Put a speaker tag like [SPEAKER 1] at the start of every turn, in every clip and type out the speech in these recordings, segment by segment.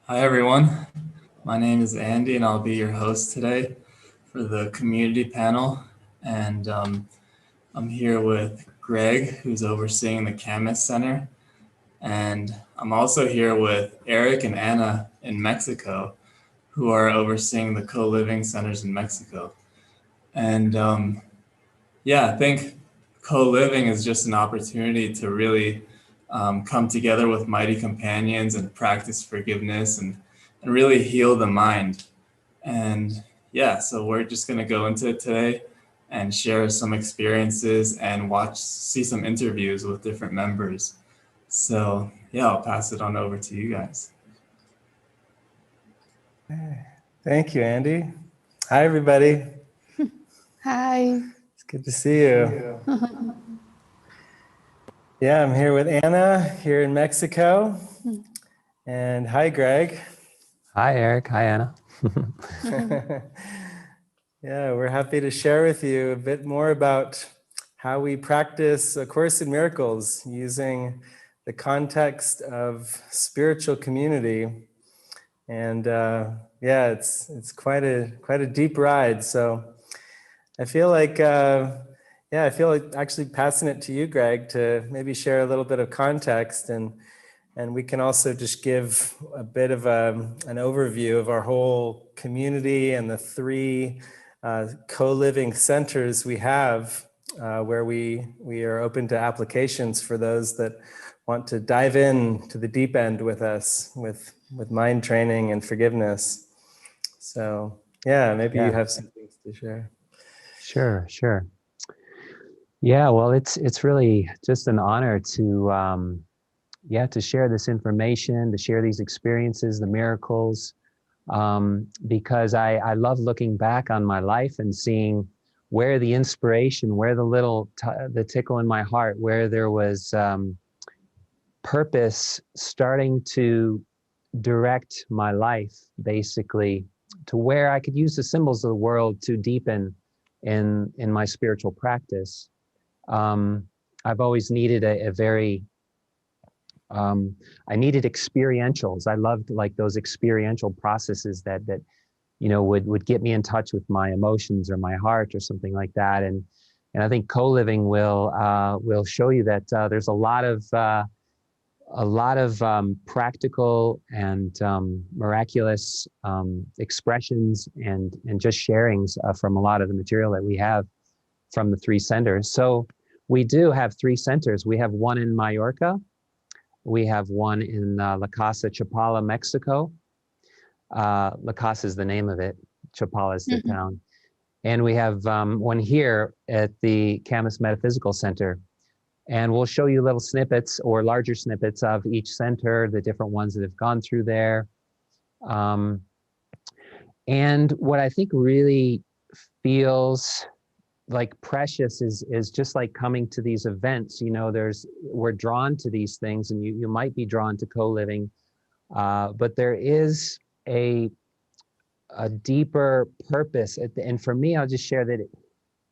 [SPEAKER 1] Hi, everyone. My name is Andy, and I'll be your host today for the community panel. And I'm here with Greg, who's overseeing the Camas Center. And I'm also here with Eric and Anna in Mexico, who are overseeing the co-living centers in Mexico. And I think co-living is just an opportunity to really come together with mighty companions and practice forgiveness and really heal the mind. And so we're just going to go into it today and share some experiences and see some interviews with different members. So I'll pass it on over to you guys.
[SPEAKER 2] Thank you, Andy. Hi, everybody.
[SPEAKER 3] Hi.
[SPEAKER 2] It's good to see you. Yeah, I'm here with Anna here in Mexico. And hi, Greg.
[SPEAKER 4] Hi, Eric. Hi, Anna.
[SPEAKER 2] Yeah, we're happy to share with you a bit more about how we practice A Course in Miracles using the context of spiritual community. And it's quite a deep ride. So I feel like actually passing it to you, Greg, to maybe share a little bit of context, and we can also just give a bit of an overview of our whole community and the three co-living centers we have, where we are open to applications for those that want to dive in to the deep end with us with mind training and forgiveness. So maybe you have some things to share.
[SPEAKER 4] Sure. Yeah, well, it's really just an honor to share this information, to share these experiences, the miracles, because I love looking back on my life and seeing where the inspiration, where the tickle in my heart, where there was purpose starting to direct my life, basically, to where I could use the symbols of the world to deepen in my spiritual practice. I've always needed I needed experientials. I loved like those experiential processes that would get me in touch with my emotions or my heart or something like that. And I think co-living will show you that there's a lot of practical and miraculous expressions and just sharings from a lot of the material that we have from the three centers. So we do have three centers. We have one in Mallorca. We have one in La Casa, Chapala, Mexico. La Casa is the name of it. Chapala is the town. And we have one here at the Camas Metaphysical Center. And we'll show you little snippets or larger snippets of each center, the different ones that have gone through there. And what I think really feels like precious is just like coming to these events. We're drawn to these things, and you might be drawn to co-living, but there is a deeper purpose. And for me, I'll just share that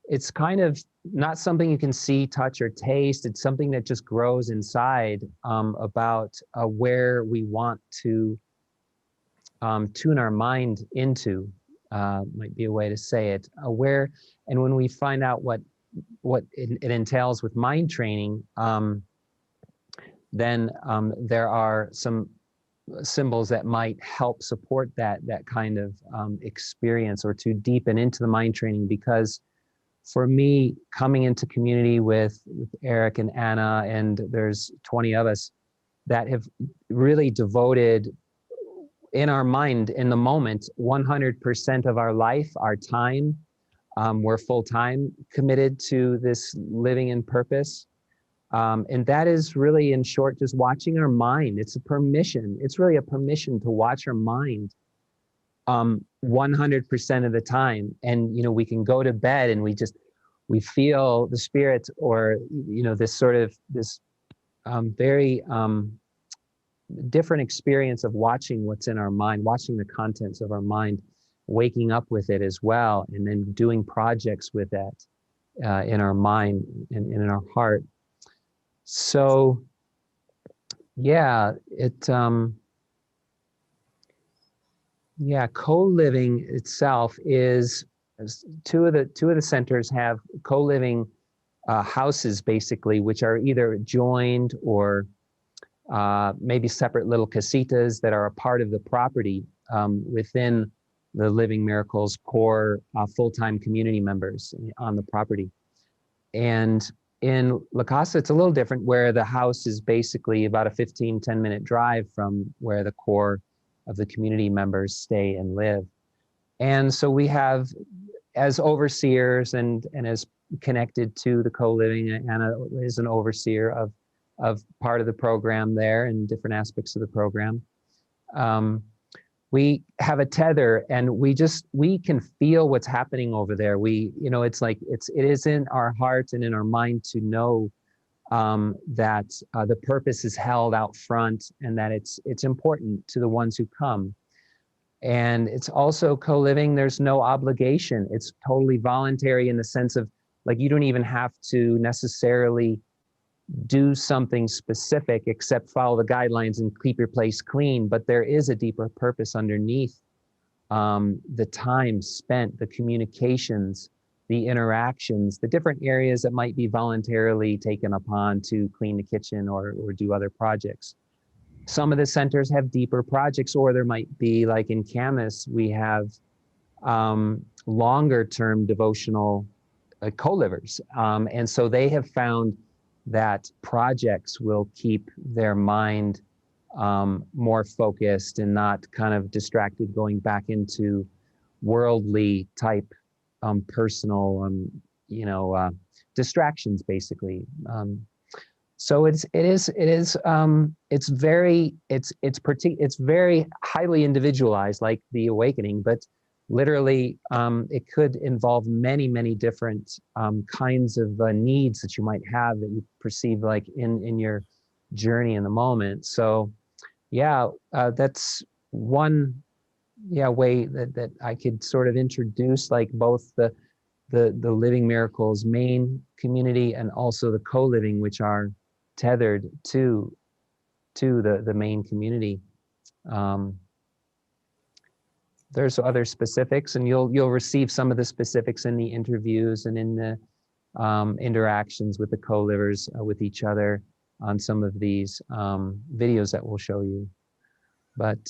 [SPEAKER 4] it's kind of not something you can see, touch, or taste. It's something that just grows inside, about where we want to tune our mind into, might be a way to say it. And when we find out what it entails with mind training, then there are some symbols that might help support that kind of experience, or to deepen into the mind training. Because for me, coming into community with Eric and Anna, and there's 20 of us that have really devoted in our mind, in the moment, 100% of our life, our time. We're full-time committed to this living in purpose. And that is really, in short, just watching our mind. It's a permission. It's really a permission to watch our mind 100% of the time. And, we can go to bed and we feel the spirit, or, this very different experience of watching what's in our mind, watching the contents of our mind, waking up with it as well, and then doing projects with that in our mind and in our heart. So, Yeah, co-living itself is two of the centers have co-living houses basically, which are either joined or maybe separate little casitas that are a part of the property within the Living Miracles core full-time community members on the property. And in La Casa, it's a little different, where the house is basically about a 10-minute drive from where the core of the community members stay and live. And so we have, as overseers and as connected to the co-living, Anna is an overseer of part of the program there and different aspects of the program. We have a tether, and we can feel what's happening over there. It's like it is in our heart and in our mind to know that the purpose is held out front, and that it's important to the ones who come. And it's also co-living. There's no obligation. It's totally voluntary in the sense of, like, you don't even have to necessarily do something specific except follow the guidelines and keep your place clean. But there is a deeper purpose underneath the time spent, the communications, the interactions, the different areas that might be voluntarily taken upon to clean the kitchen or do other projects. Some of the centers have deeper projects, or there might be, like in Camas, we have longer term devotional co-livers. And so they have found that projects will keep their mind more focused and not kind of distracted, going back into worldly type personal distractions basically. So it's very highly individualized, like the awakening, but literally it could involve many different kinds of needs that you might have that you perceive like in your journey in the moment. So yeah, that's one way that I could sort of introduce like both the Living Miracles main community and also the co-living, which are tethered to the main community. There's other specifics, and you'll receive some of the specifics in the interviews and in the interactions with the co-livers with each other on some of these videos that we'll show you. But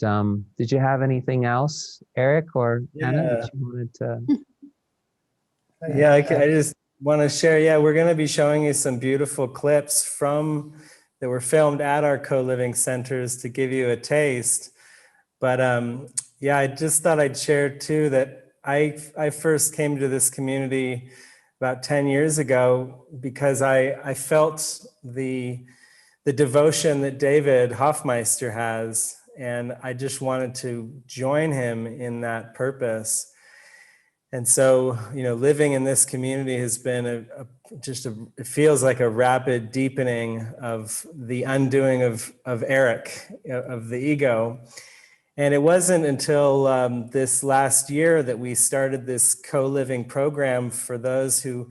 [SPEAKER 4] did you have anything else, Eric or Anna, that you wanted to?
[SPEAKER 2] Yeah, I just want to share. Yeah, we're going to be showing you some beautiful clips that were filmed at our co-living centers to give you a taste. But yeah, I just thought I'd share too that I first came to this community about 10 years ago because I felt the devotion that David Hoffmeister has, and I just wanted to join him in that purpose. And so, living in this community has been it feels like a rapid deepening of the undoing of Eric, of the ego. And it wasn't until this last year that we started this co-living program for those who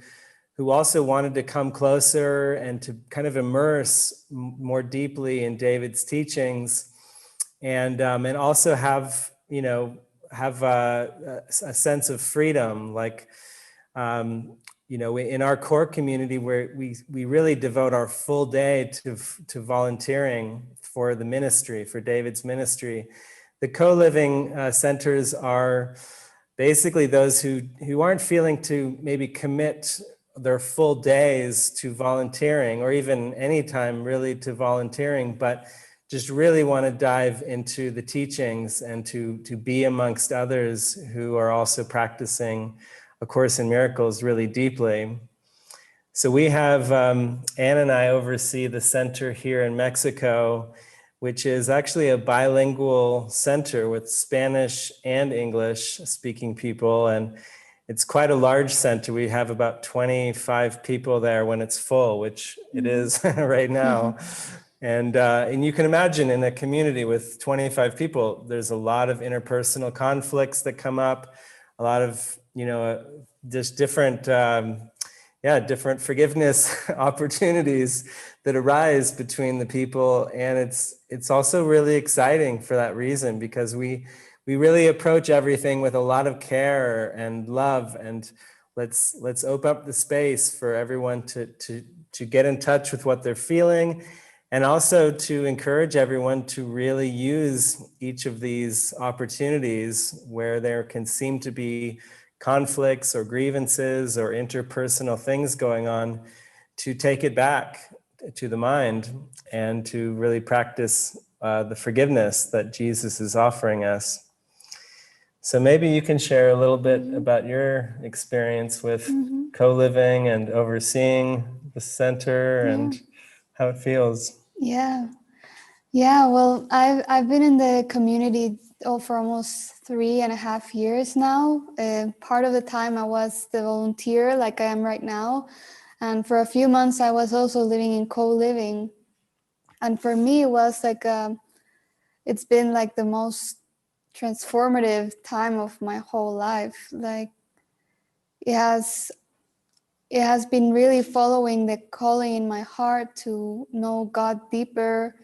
[SPEAKER 2] also wanted to come closer and to kind of immerse more deeply in David's teachings, and also have a sense of freedom, like in our core community where we really devote our full day to volunteering for the ministry, for David's ministry. The co-living centers are basically those who aren't feeling to maybe commit their full days to volunteering, or even any time really to volunteering, but just really want to dive into the teachings and to be amongst others who are also practicing A Course in Miracles really deeply. So we have, Anne and I oversee the center here in Mexico, which is actually a bilingual center with Spanish and English speaking people. And it's quite a large center. We have about 25 people there when it's full, which it is right now. And you can imagine in a community with 25 people, there's a lot of interpersonal conflicts that come up, a lot of, just different, different forgiveness opportunities that arise between the people. And it's also really exciting for that reason, because we we really approach everything with a lot of care and love, and let's open up the space for everyone to get in touch with what they're feeling, and also to encourage everyone to really use each of these opportunities where there can seem to be conflicts or grievances or interpersonal things going on, to take it back to the mind and to really practice the forgiveness that Jesus is offering us. So maybe you can share a little bit about your experience with co-living and overseeing the center and how it feels.
[SPEAKER 3] Yeah. Well, I've been in the community for almost 3.5 years now. Part of the time I was the volunteer like I am right now. And for a few months I was also living in co-living. And for me it was like, it's been like the most transformative time of my whole life. Like it has been really following the calling in my heart to know God deeper,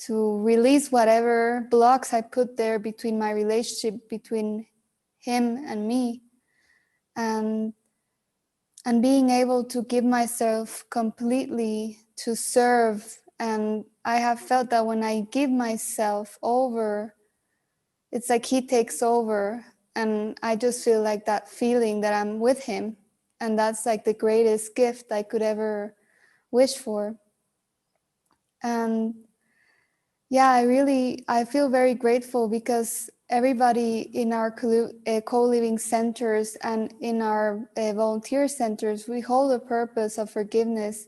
[SPEAKER 3] to release whatever blocks I put there between my relationship between him and me, and being able to give myself completely to serve. And I have felt that when I give myself over, it's like he takes over, and I just feel like that feeling that I'm with him, and that's like the greatest gift I could ever wish for. And yeah, I feel very grateful because everybody in our co-living centers and in our volunteer centers, we hold the purpose of forgiveness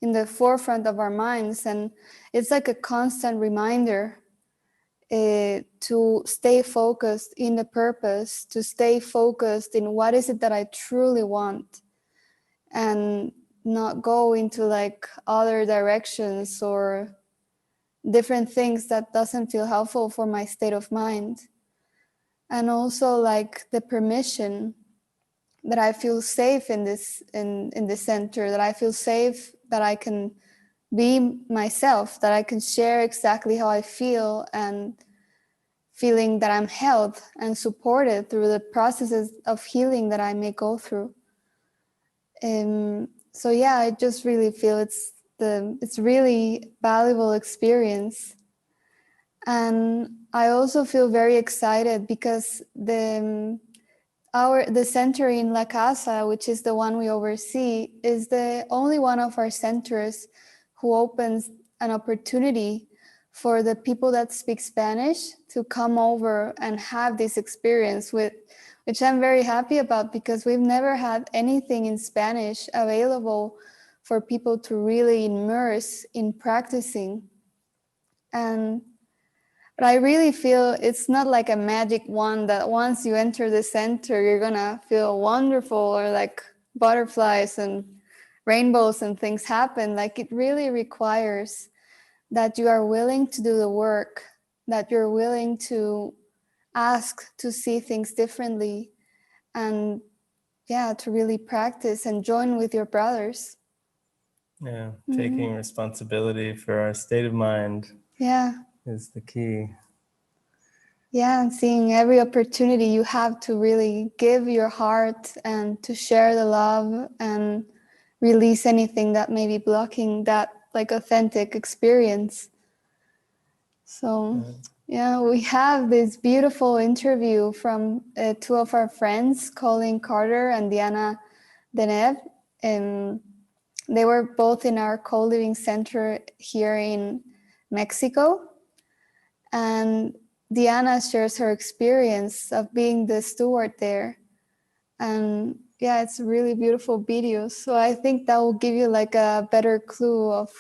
[SPEAKER 3] in the forefront of our minds. And it's like a constant reminder to stay focused in the purpose, to stay focused in what is it that I truly want, and not go into like other directions or different things that doesn't feel helpful for my state of mind. And also like the permission that I feel safe in this in the center, that I feel safe, that I can be myself, that I can share exactly how I feel, and feeling that I'm held and supported through the processes of healing that I may go through. So yeah, I just really feel it's really valuable experience. And I also feel very excited because the center in La Casa, which is the one we oversee, is the only one of our centers who opens an opportunity for the people that speak Spanish to come over and have this experience, which I'm very happy about, because we've never had anything in Spanish available for people to really immerse in practicing. But I really feel it's not like a magic wand that once you enter the center, you're gonna feel wonderful, or like butterflies and rainbows and things happen. Like it really requires that you are willing to do the work, that you're willing to ask to see things differently, and to really practice and join with your brothers.
[SPEAKER 2] Yeah, taking responsibility for our state of mind is the key.
[SPEAKER 3] Yeah, and seeing every opportunity you have to really give your heart and to share the love and release anything that may be blocking that like authentic experience. So we have this beautiful interview from two of our friends, Colin Carter and Diana Deneb. And they were both in our co-living center here in Mexico. And Diana shares her experience of being the steward there. And it's a really beautiful video. So I think that will give you like a better clue of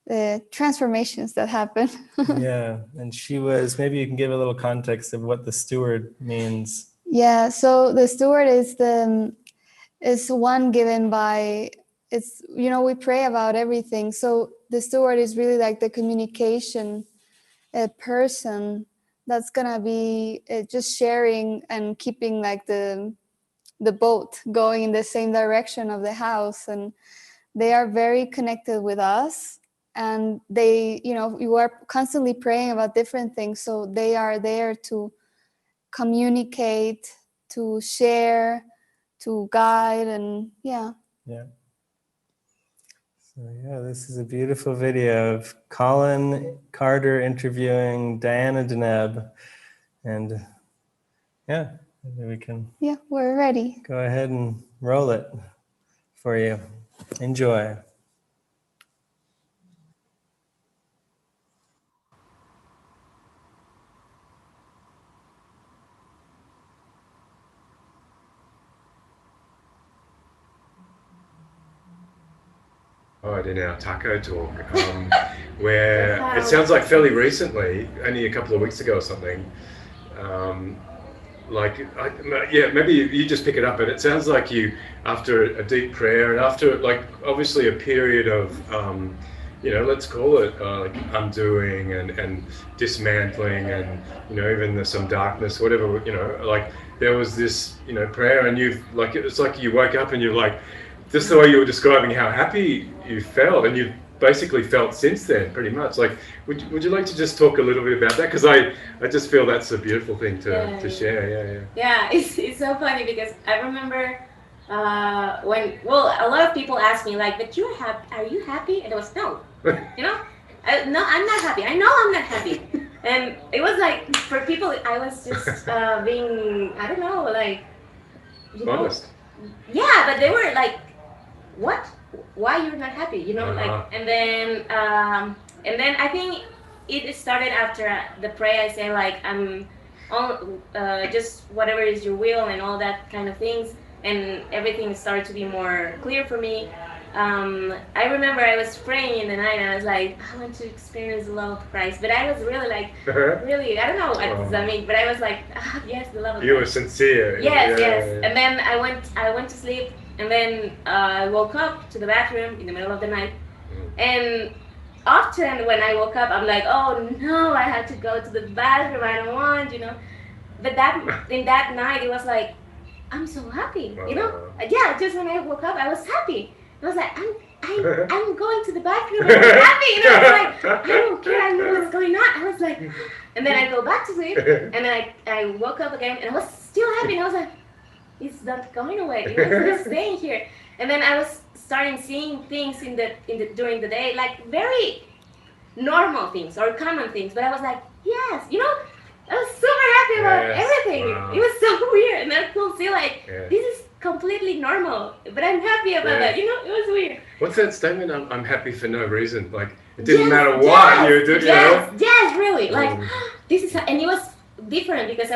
[SPEAKER 3] the transformations that happen.
[SPEAKER 2] Yeah, and she was, maybe you can give a little context of what the steward means.
[SPEAKER 3] Yeah, so the steward is one given by, it's, we pray about everything. So the steward is really like the communication person that's gonna be just sharing and keeping like the boat going in the same direction of the house. And they are very connected with us, and they, you are constantly praying about different things, so they are there to communicate, to share, to guide, and yeah.
[SPEAKER 2] Yeah. So yeah, this is a beautiful video of Colin Carter interviewing Diana Deneb. And yeah, maybe we can
[SPEAKER 3] We're ready.
[SPEAKER 2] go ahead and roll it for you. Enjoy.
[SPEAKER 5] In our taco talk, where it sounds like fairly recently, only a couple of weeks ago or something. Maybe you just pick it up, and it sounds like you, after a deep prayer and after like obviously a period of, let's call it like undoing and dismantling, and even there's some darkness, whatever, like there was this prayer, and you've like it's like you woke up and you're like. Just the way you were describing how happy you felt, and you've basically felt since then, pretty much. Like, would you like to just talk a little bit about that? Because I just feel that's a beautiful thing to share.
[SPEAKER 6] Yeah, it's so funny because I remember when a lot of people ask me like, "But you're happy? Are you happy?" And I was no, no, I'm not happy. I know I'm not happy, and it was like for people, I was just being I don't know, like
[SPEAKER 5] honest.
[SPEAKER 6] Yeah, but they were like. What? Why you're not happy? Like, and then I think it started after the prayer. I say like I'm all just whatever is your will and all that kind of things, and everything started to be more clear for me. I remember I was praying in the night and I was like, I want to experience the love of Christ, but I was really like, really, I don't know what does that mean, but I was like, yes, the love of Christ.
[SPEAKER 5] You were sincere.
[SPEAKER 6] Yes. And then I went to sleep. And then I woke up to the bathroom in the middle of the night. And often when I woke up, I'm like, oh no, I have to go to the bathroom. I don't want, But in that night, it was like, I'm so happy, Yeah, just when I woke up, I was happy. I was like, I'm going to the bathroom. I'm happy. I was like, I don't care. I know what's going on. I was like, and then I go back to sleep. And then I woke up again, and I was still happy. And I was like, it's not going away. It's staying here. And then I was starting seeing things during the day, like very normal things or common things. But I was like, yes, I was super happy about everything. Wow. It was so weird, and I could see like this is completely normal, but I'm happy about that. It was weird.
[SPEAKER 5] What's that statement? I'm happy for no reason. Like it didn't matter what you did.
[SPEAKER 6] Yes, really. Like this is, and it was different because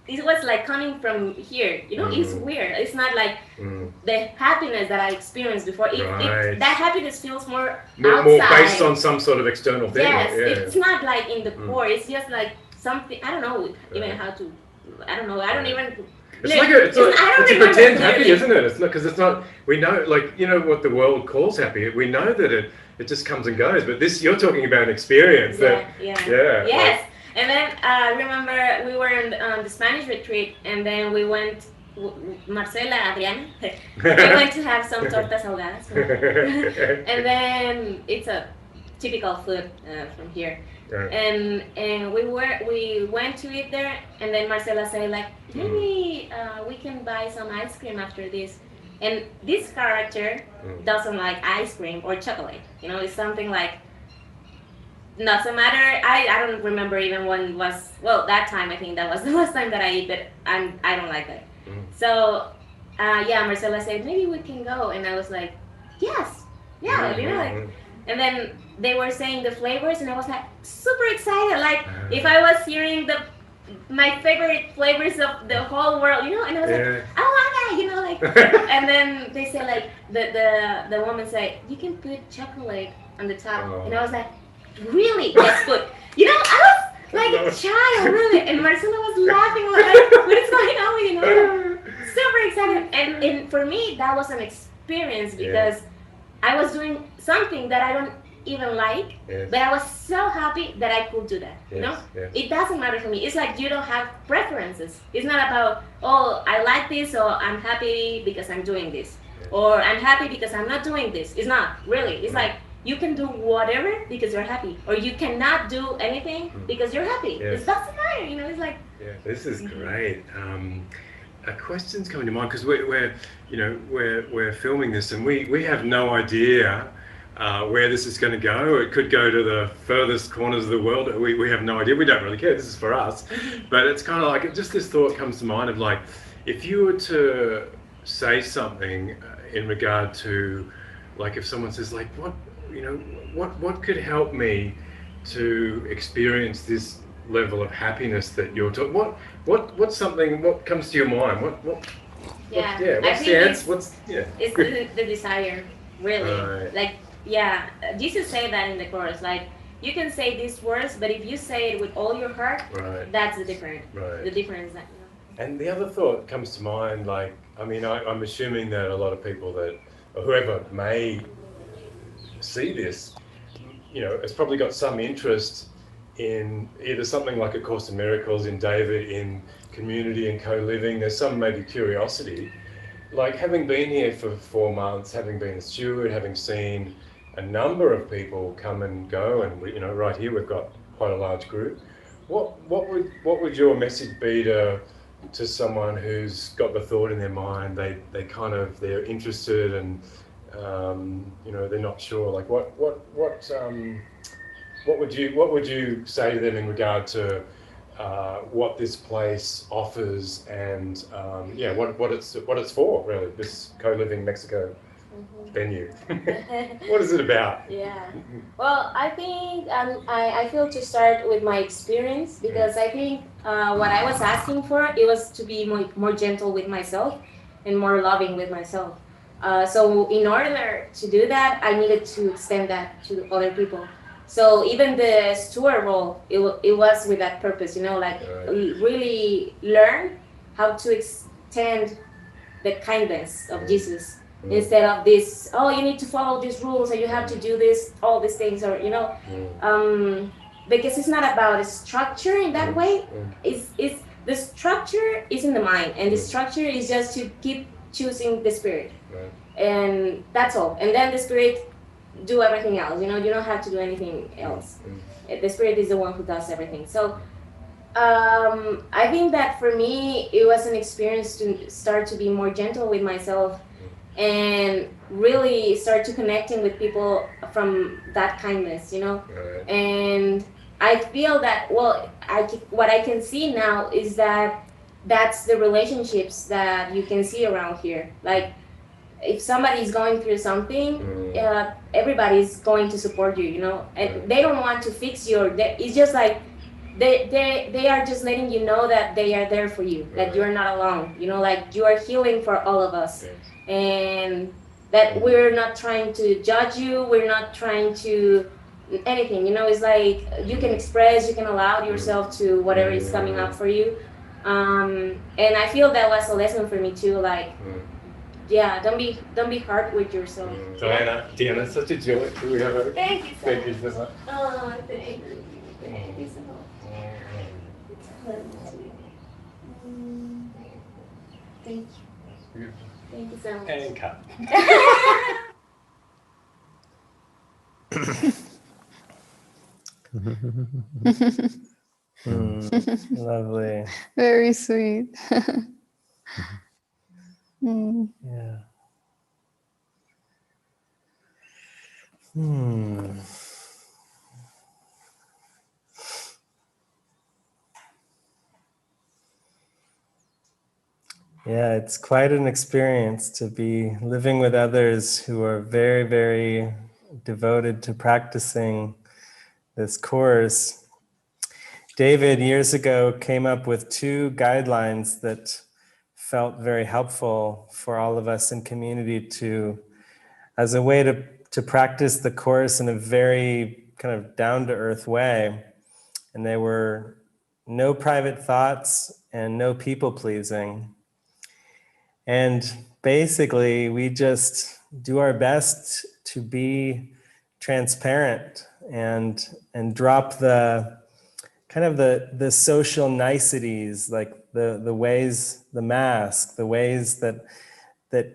[SPEAKER 6] it was like coming from here, it's weird. It's not like the happiness that I experienced before. That happiness feels more outside.
[SPEAKER 5] More based on some sort of external thing.
[SPEAKER 6] Yes, it's not like in the core. It's just like something, I don't know even how to, I don't know. I don't even.
[SPEAKER 5] It's a pretend happy, isn't it? It's not because it's not. We know, like what the world calls happy. We know that it just comes and goes. But this, you're talking about an experience
[SPEAKER 6] Yes. And then I remember we were on the Spanish retreat, and then we went, Marcela, Adriana, we went to have some tortas ahogadas. And then it's a typical food from here. Right. And we went to eat there, and then Marcela said like, maybe we can buy some ice cream after this. And this character doesn't like ice cream or chocolate. It's something like, doesn't matter. I don't remember even when was, that time I think that was the last time that I ate, but I don't like that. So Marcela said maybe we can go, and I was like, yes, and then they were saying the flavors, and I was like super excited, like if I was hearing my favorite flavors of the whole world, and I was like, I want that, and then they said like the woman said you can put chocolate on the top, and I was like, really? Yes, but I was like a child, really, and Marcela was laughing like, what is going on? Super excited, and for me that was an experience because I was doing something that I don't even like, but I was so happy that I could do that. It doesn't matter for me. It's like you don't have preferences. It's not about I like this, or I'm happy because I'm doing this, or I'm happy because I'm not doing this. It's not really. It's like. You can do whatever because you're happy, or you cannot do anything because you're happy. It doesn't matter, It's like
[SPEAKER 5] Yeah, this is great. A question's coming to mind because we're filming this and we have no idea where this is going to go. It could go to the furthest corners of the world. We have no idea. We don't really care. This is for us. But it's kind of like, just this thought comes to mind of like, if you were to say something in regard to, like, if someone says like, what could help me to experience this level of happiness that you're talking, what comes to your mind? What's the answer?
[SPEAKER 6] It's the desire, really.
[SPEAKER 5] Right.
[SPEAKER 6] Like, Jesus said that in the Course. Like, you can say these words, but if you say it with all your heart,
[SPEAKER 5] right,
[SPEAKER 6] that's the difference.
[SPEAKER 5] Right.
[SPEAKER 6] The difference that,
[SPEAKER 5] And the other thought that comes to mind, like, I mean, I'm assuming that a lot of people that, or whoever may see this, has probably got some interest in either something like A Course in Miracles, in David, in community and co-living. There's some maybe curiosity. Like, having been here for 4 months, having been a steward, having seen a number of people come and go, and right here we've got quite a large group. What would your message be to someone who's got the thought in their mind? They're interested and they're not sure. Like, what would you say to them in regard to what this place offers and what it's for, really, this co-living Mexico venue? What is it about?
[SPEAKER 6] Yeah. Well, I think I feel to start with my experience, because I think what I was asking for, it was to be more gentle with myself and more loving with myself. So in order to do that, I needed to extend that to other people. So even the steward role, it was with that purpose, really learn how to extend the kindness of Jesus. Instead of this, you need to follow these rules, or you have to do this, all these things, or because it's not about a structure in that way. It's the structure is in the mind, and the structure is just to keep choosing the Spirit, and that's all. And then the Spirit do everything else. You don't have to do anything else. The Spirit is the one who does everything. So I think that for me, it was an experience to start to be more gentle with myself and really start to connecting with people from that kindness, And I feel that, what I can see now is that that's the relationships that you can see around here. Like, if somebody's going through something, everybody's going to support you, and they don't want to fix you. It's just like they are just letting you know that they are there for you, that you're not alone, like you are healing for all of us. And that we're not trying to judge you, we're not trying to anything, it's like you can express, you can allow yourself to whatever is coming up for you. And I feel that was a lesson for me too, like, don't be hard with yourself.
[SPEAKER 5] Diana, such a joy. Do we have a
[SPEAKER 6] thank you so
[SPEAKER 5] thank you so much.
[SPEAKER 6] Oh, thank you. Thank you so much. Thank you.
[SPEAKER 5] Beautiful.
[SPEAKER 6] Thank you so much.
[SPEAKER 5] And cut.
[SPEAKER 2] Lovely.
[SPEAKER 3] Very sweet.
[SPEAKER 2] Yeah. Yeah, it's quite an experience to be living with others who are very, very devoted to practicing this course. David, years ago, came up with 2 guidelines that felt very helpful for all of us in community as a way to practice the course in a very kind of down-to-earth way. And they were no private thoughts and no people-pleasing. And basically, we just do our best to be transparent and drop the kind of the social niceties, like the ways, the mask, the ways that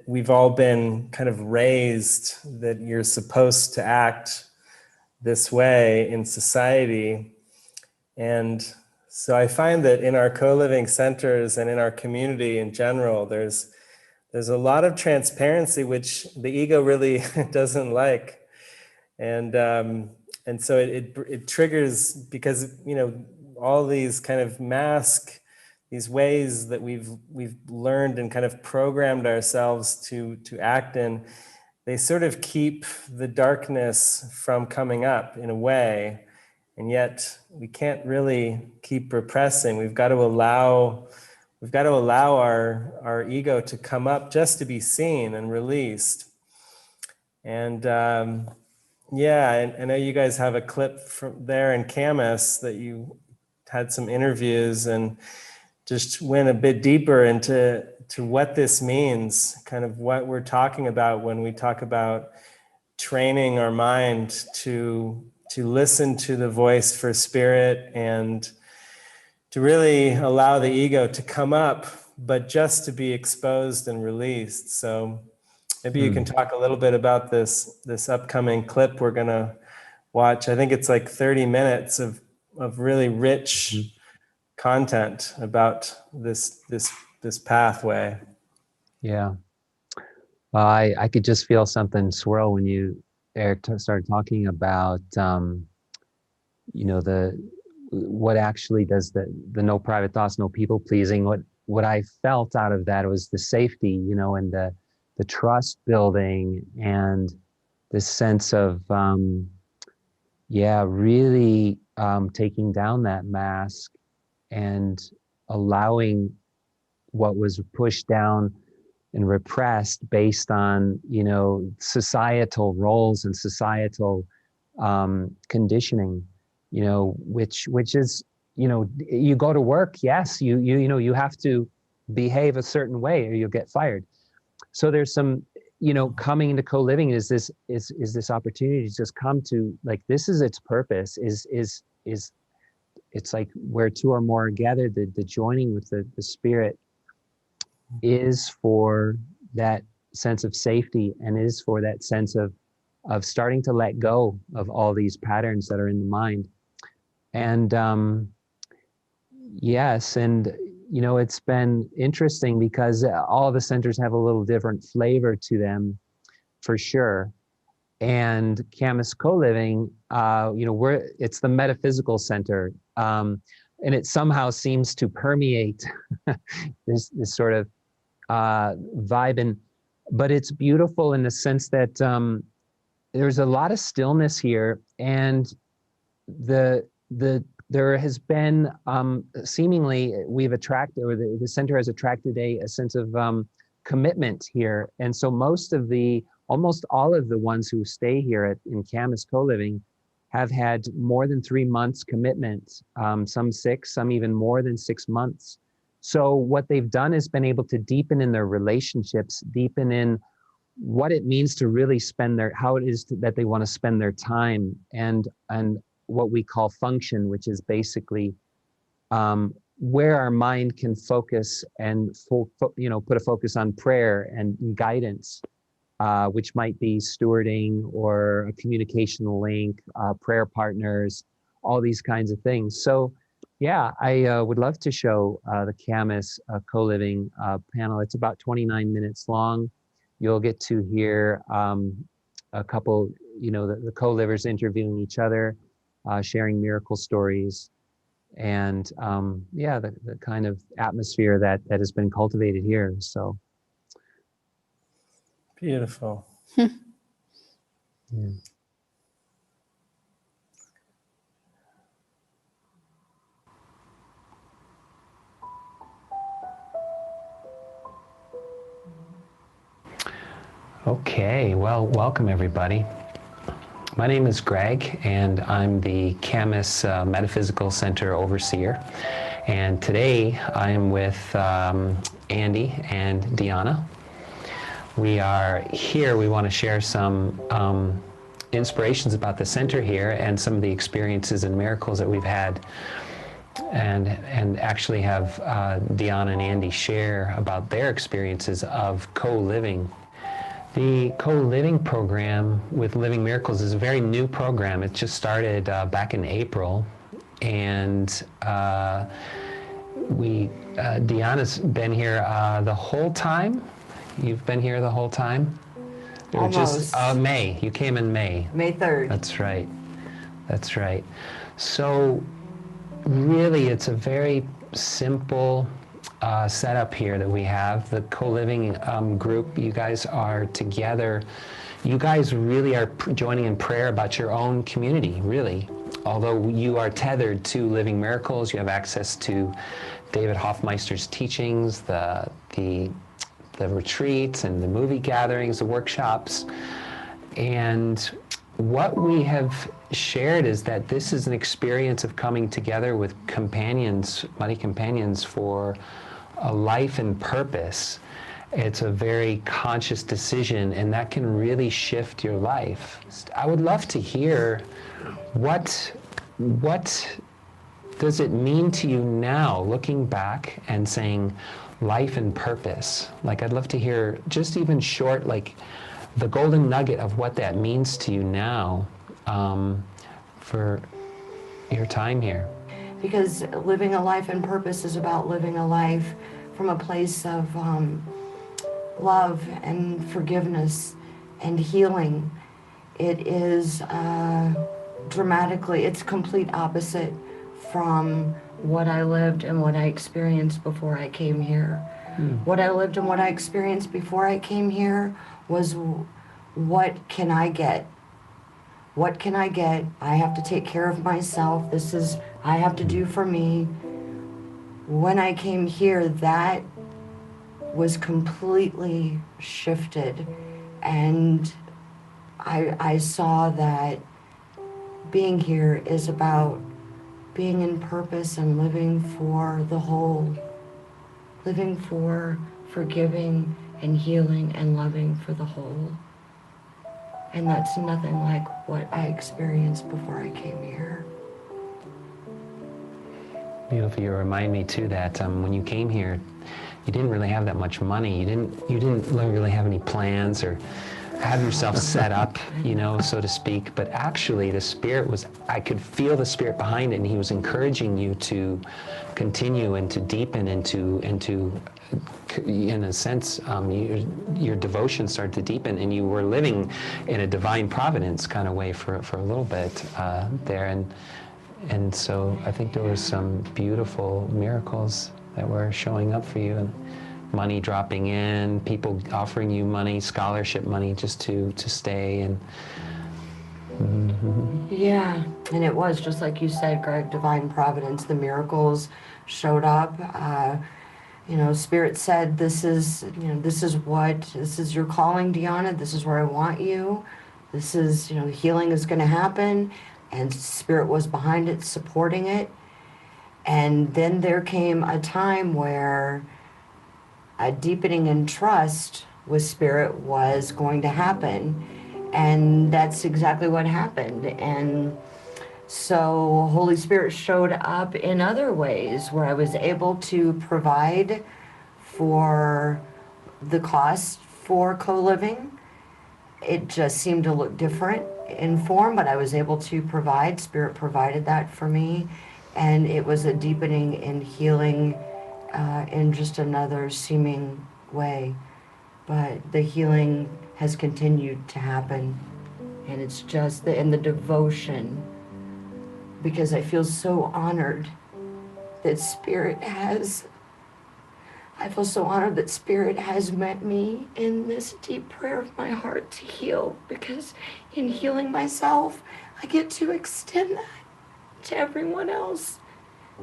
[SPEAKER 2] we've all been kind of raised, that you're supposed to act this way in society, and So I find that in our co-living centers and in our community in general, there's a lot of transparency, which the ego really doesn't like. And so it triggers, because, you know, all these kind of mask, these ways that we've learned and kind of programmed ourselves to act in, they sort of keep the darkness from coming up in a way. And yet we can't really keep repressing. We've got to allow our ego to come up just to be seen and released. And yeah, I know you guys have a clip from there in Camus that you had some interviews and just went a bit deeper into what this means, kind of what we're talking about when we talk about training our mind to listen to the voice for spirit and to really allow the ego to come up, but just to be exposed and released. So maybe you can talk a little bit about this upcoming clip we're gonna watch. I think it's like 30 minutes of really rich content about this pathway.
[SPEAKER 4] Yeah. Well, I could just feel something swirl when you, Eric, started talking about, you know, what actually does the no private thoughts, no people pleasing. What I felt out of that was the safety, you know, and the trust building and this sense of, really taking down that mask and allowing what was pushed down and repressed based on, you know, societal roles and societal conditioning, you know, which is, you know, you go to work, yes, you know, you have to behave a certain way or you'll get fired. So there's some, you know, coming into co-living is this opportunity to just come to, like, this is its purpose, is it's like where two or more are gathered, the joining with the spirit is for that sense of safety and is for that sense of starting to let go of all these patterns that are in the mind. And yes, and you know, it's been interesting because all the centers have a little different flavor to them, for sure. And Camus Co-Living, you know, it's the metaphysical center, and it somehow seems to permeate this sort of vibe, but it's beautiful in the sense that there's a lot of stillness here, and there has been seemingly we've attracted, or the center has attracted a sense of commitment here, and so almost all of the ones who stay here in Camus Co-Living have had more than 3 months commitment, some 6, some even more than 6 months. So what they've done is been able to deepen in their relationships, deepen in what it means to really how it is that they want to spend their time, and what we call function, which is basically where our mind can focus and you know, put a focus on prayer and guidance, which might be stewarding or a communication link, prayer partners, all these kinds of things. So yeah, I would love to show the Camus Co-Living panel. It's about 29 minutes long. You'll get to hear a couple, you know, the co-livers interviewing each other, sharing miracle stories, and yeah, the kind of atmosphere that has been cultivated here. So
[SPEAKER 2] beautiful.
[SPEAKER 4] Yeah. Okay, well, welcome everybody. My name is Greg, and I'm the Camus Metaphysical Center Overseer. And today I'm with Andy and Deanna. We are here, we want to share some inspirations about the center here and some of the experiences and miracles that we've had, and actually have Deanna and Andy share about their experiences of co-living. The co-living program with Living Miracles is a very new program. It just started back in April, and Deanna's been here the whole time. You've been here the whole time? Or
[SPEAKER 7] Almost.
[SPEAKER 4] just May. You came in May.
[SPEAKER 7] May 3rd.
[SPEAKER 4] That's right. That's right. So really, it's a very simple setup here that we have. The co-living group, you guys are together. You guys really are joining in prayer about your own community, really. Although you are tethered to Living Miracles, you have access to David Hoffmeister's teachings, the retreats and the movie gatherings, the workshops. And what we have shared is that this is an experience of coming together with companions, mighty companions, for a life and purpose. It's a very conscious decision, and that can really shift your life. I would love to hear what does it mean to you now, looking back and saying life and purpose? Like, I'd love to hear just even short, like, the golden nugget of what that means to you now for your time here.
[SPEAKER 7] Because living a life in purpose is about living a life from a place of love and forgiveness and healing. It is dramatically, it's complete opposite from what I lived and what I experienced before I came here. What I lived and what I experienced before I came here was, what can I get? What can I get? I have to take care of myself. This is, I have to do for me. When I came here, that was completely shifted. And I saw that being here is about being in purpose and living for the whole. Living for forgiving and healing and loving for the whole. And that's nothing like what I experienced before I came here.
[SPEAKER 4] Beautiful. You remind me too that when you came here, you didn't really have that much money. You didn't really have any plans or have yourself set up, you know, so to speak. But actually, the Spirit was, I could feel the Spirit behind it, and He was encouraging you to continue and to deepen and to in a sense, your devotion started to deepen, and you were living in a divine providence kind of way for a little bit there. And so I think there were some beautiful miracles that were showing up for you, and money dropping in, people offering you money, scholarship money, just to stay. And
[SPEAKER 7] Yeah, and it was just like you said, Greg, divine providence. The miracles showed up. You know, Spirit said, this is your calling, Deanna. This is where I want you. This is, you know, healing is going to happen. And Spirit was behind it, supporting it. And then there came a time where a deepening in trust with Spirit was going to happen. And that's exactly what happened. And so Holy Spirit showed up in other ways where I was able to provide for the cost for co-living. It just seemed to look different in form, but I was able to provide. Spirit provided that for me. And it was a deepening in healing in just another seeming way. But the healing has continued to happen. And it's just the devotion, because I feel so honored that Spirit has met me in this deep prayer of my heart to heal, because in healing myself, I get to extend that to everyone else.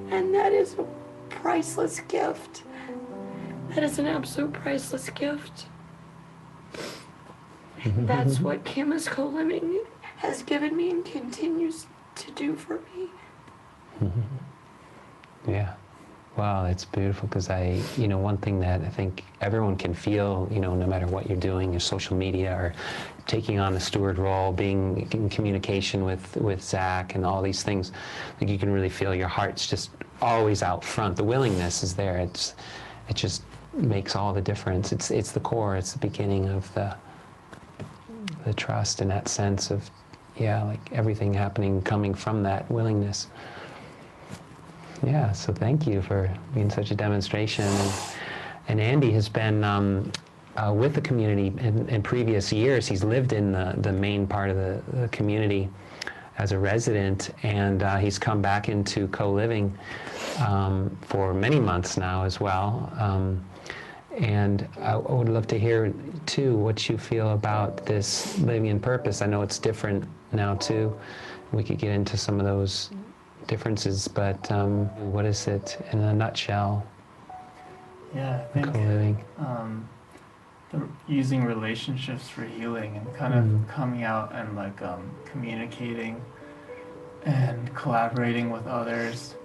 [SPEAKER 7] And that is a priceless gift. That is an absolute priceless gift. That's what Camus Co-Living has given me and continues to do for me.
[SPEAKER 4] Yeah. Wow, it's beautiful, because one thing that I think everyone can feel, no matter what you're doing, your social media or taking on the steward role, being in communication with Zach and all these things, like you can really feel your heart's just always out front. The willingness is there. It just makes all the difference. It's the core. It's the beginning of the trust, in that sense of, like everything happening, coming from that willingness. Yeah, so thank you for being such a demonstration. And Andy has been with the community in previous years. He's lived in the main part of the community as a resident, and he's come back into co-living for many months now as well. And I would love to hear, too, what you feel about this living in purpose. I know it's different now, too. We could get into some of those differences, but what is it in a nutshell?
[SPEAKER 1] Yeah, I think
[SPEAKER 4] Co-living.
[SPEAKER 1] Using relationships for healing and kind of coming out and like communicating and collaborating with others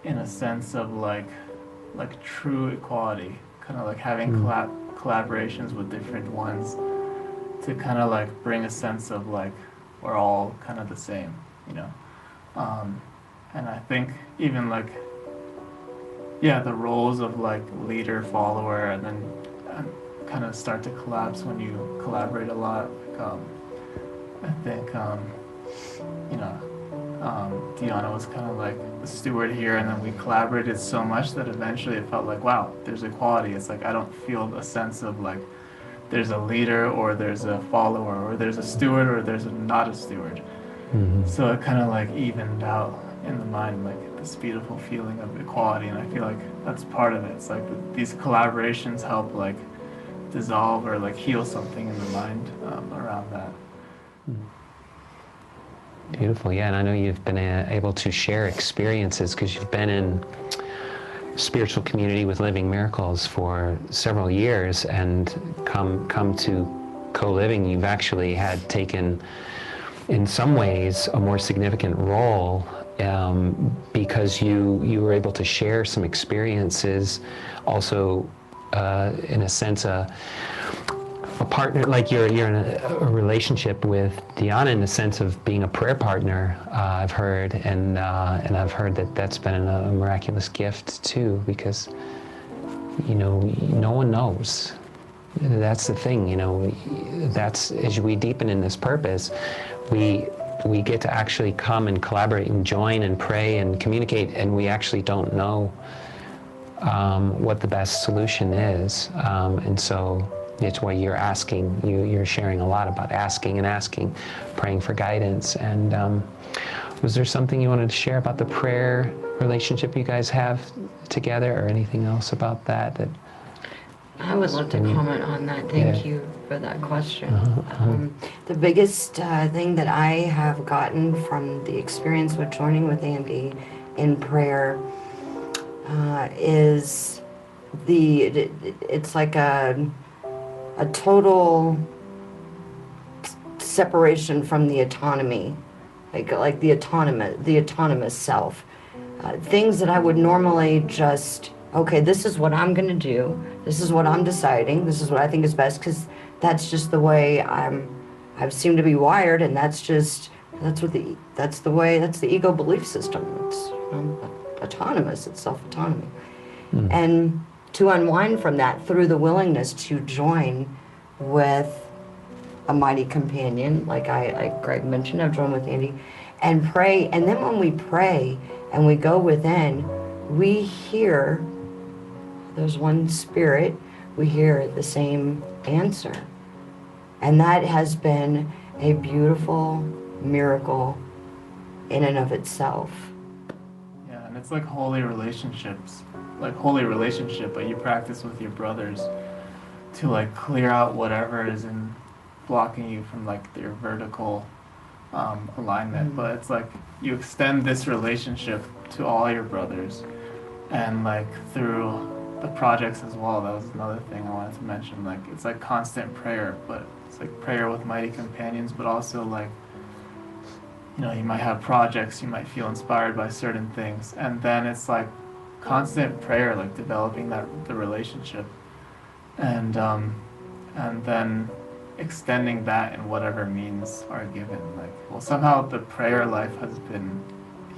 [SPEAKER 1] in a sense of like true equality, kind of like having collaborations with different ones to kind of like bring a sense of like we're all kind of the same, you know. And I think even like, yeah, the roles of like leader, follower, and then kind of start to collapse when you collaborate a lot. Like, I think, you know, Deanna was kind of like the steward here, and then we collaborated so much that eventually it felt like, wow, there's equality. It's like I don't feel a sense of like there's a leader or there's a follower or there's a steward or there's not a steward. So it kind of like evened out in the mind, like this beautiful feeling of equality, and I feel like that's part of it. It's like these collaborations help like dissolve or like heal something in the mind around that.
[SPEAKER 4] Beautiful, yeah, and I know you've been able to share experiences because you've been in spiritual community with Living Miracles for several years, and come to co-living. You've actually had taken, in some ways, a more significant role because you were able to share some experiences, also in a sense a partner, like you're in a relationship with Diana in the sense of being a prayer partner. I've heard, and I've heard that that's been a miraculous gift too, because you know no one knows. That's the thing, you know. That's as we deepen in this purpose, we get to actually come and collaborate and join and pray and communicate, and we actually don't know what the best solution is, and so. It's why you're asking, you're sharing a lot about asking, praying for guidance. And was there something you wanted to share about the prayer relationship you guys have together, or anything else about that?
[SPEAKER 7] I would love to comment on that. Thank you for that question. The biggest thing that I have gotten from the experience with joining with Andy in prayer is it's like a total separation from the autonomy, like the autonomous self. Things that I would normally just, okay, this is what I'm going to do. This is what I'm deciding. This is what I think is best, because that's just the way I've seemed to be wired, and that's the ego belief system. It's autonomous. It's self-autonomy, and to unwind from that through the willingness to join with a mighty companion, like Greg mentioned, I've joined with Andy, and pray. And then when we pray and we go within, we hear, there's one spirit, we hear the same answer. And that has been a beautiful miracle in and of itself.
[SPEAKER 1] Yeah, and it's like holy relationships. Like holy relationship, but you practice with your brothers to like clear out whatever is in blocking you from like your vertical alignment. But it's like you extend this relationship to all your brothers, and like through the projects as well. That was another thing I wanted to mention. Like it's like constant prayer, but it's like prayer with mighty companions, but also like, you know, you might have projects, you might feel inspired by certain things, and then it's like constant prayer, like developing the relationship, and then extending that in whatever means are given. Like, well, somehow the prayer life has been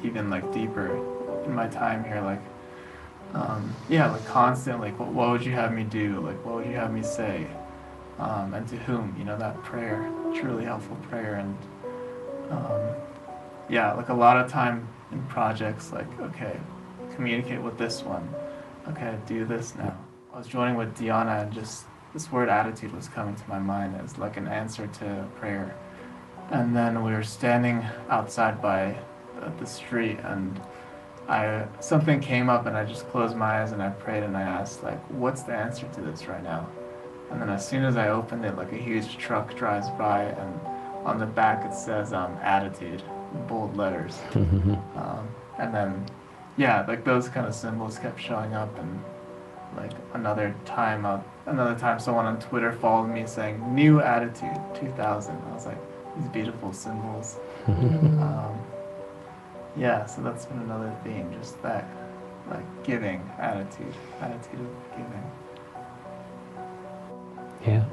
[SPEAKER 1] even like deeper in my time here. Like, yeah, like constant. Like, what would you have me do? Like, what would you have me say? And to whom? You know, that prayer, truly helpful prayer, and yeah, like a lot of time in projects, like, okay, communicate with this one. Okay, do this now. I was joining with Diana, and just this word attitude was coming to my mind as like an answer to prayer. And then we were standing outside by the street, and something came up, and I just closed my eyes and I prayed and I asked, like, what's the answer to this right now? And then as soon as I opened it, like a huge truck drives by, and on the back it says attitude, in bold letters. And then, yeah, like those kind of symbols kept showing up. And like another time someone on Twitter followed me saying new attitude 2000. I was like, these beautiful symbols. Yeah, so that's been another theme, just that, like giving attitude of giving.
[SPEAKER 4] Yeah.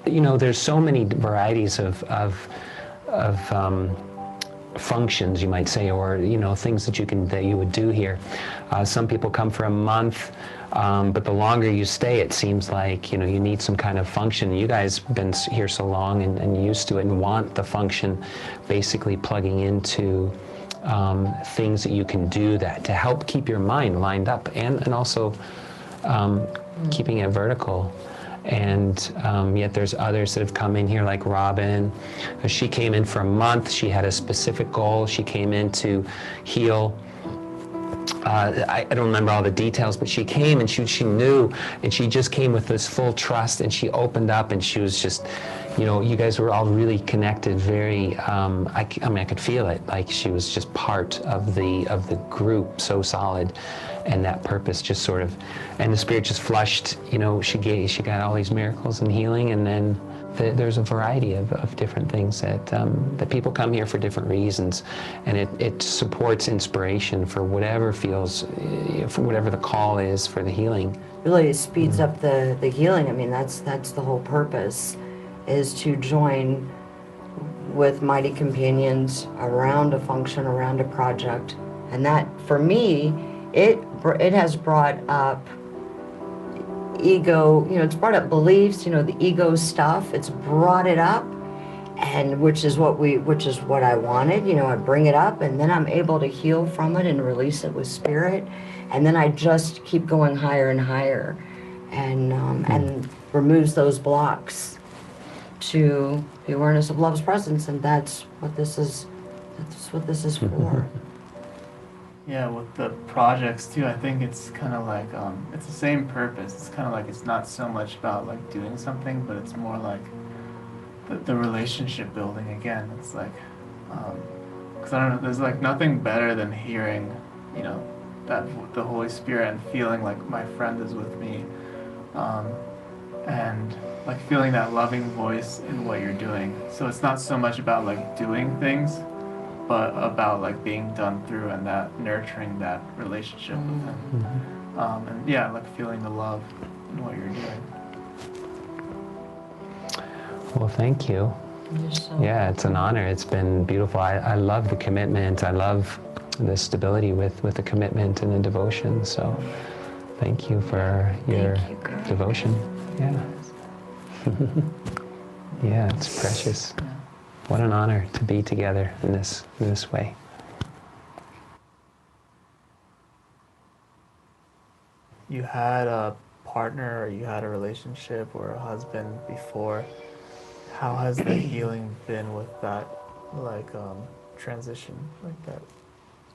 [SPEAKER 4] You know, there's so many varieties of functions, you might say, or you know, things that you would do here. Some people come for a month, but the longer you stay, it seems like, you know, you need some kind of function. You guys been here so long and used to it and want the function basically plugging into things that you can do that to help keep your mind lined up, and also keeping it vertical. And yet there's others that have come in here, like Robin. She came in for a month. She had a specific goal. She came in to heal. I don't remember all the details, but she came and she knew, and she just came with this full trust, and she opened up, and she was just, you know, you guys were all really connected, very, I mean, I could feel it, like she was just part of the group, so solid, and that purpose just sort of, and the Spirit just flushed, you know, she got all these miracles and healing, and then there's a variety of different things that people come here for different reasons, and it supports inspiration for whatever feels, for whatever the call is for the healing.
[SPEAKER 7] Really speeds up the healing. I mean, that's the whole purpose, is to join with mighty companions around a function, around a project. And that, for me, it has brought up ego, you know, it's brought up beliefs, you know, the ego stuff, it's brought it up, and which is what I wanted, you know, I bring it up, and then I'm able to heal from it and release it with Spirit, and then I just keep going higher and higher, and removes those blocks to the awareness of love's presence, and that's what this is for.
[SPEAKER 1] Yeah, with the projects too, I think it's kind of like, it's the same purpose. It's kind of like, it's not so much about like doing something, but it's more like the relationship building again. It's like, because I don't know, there's like nothing better than hearing, you know, that the Holy Spirit, and feeling like my friend is with me, and like feeling that loving voice in what you're doing. So it's not so much about like doing things, but about like being done through, and that nurturing that relationship with Him. And yeah, like feeling the love in what you're doing.
[SPEAKER 4] Well, thank you. Yeah, it's an honor. It's been beautiful. I love the commitment. I love the stability with the commitment and the devotion. So thank you for your devotion. Yeah. Yeah, it's precious. What an honor to be together in this way.
[SPEAKER 1] You had a partner, or you had a relationship or a husband before. How has the healing been with that, like transition like that,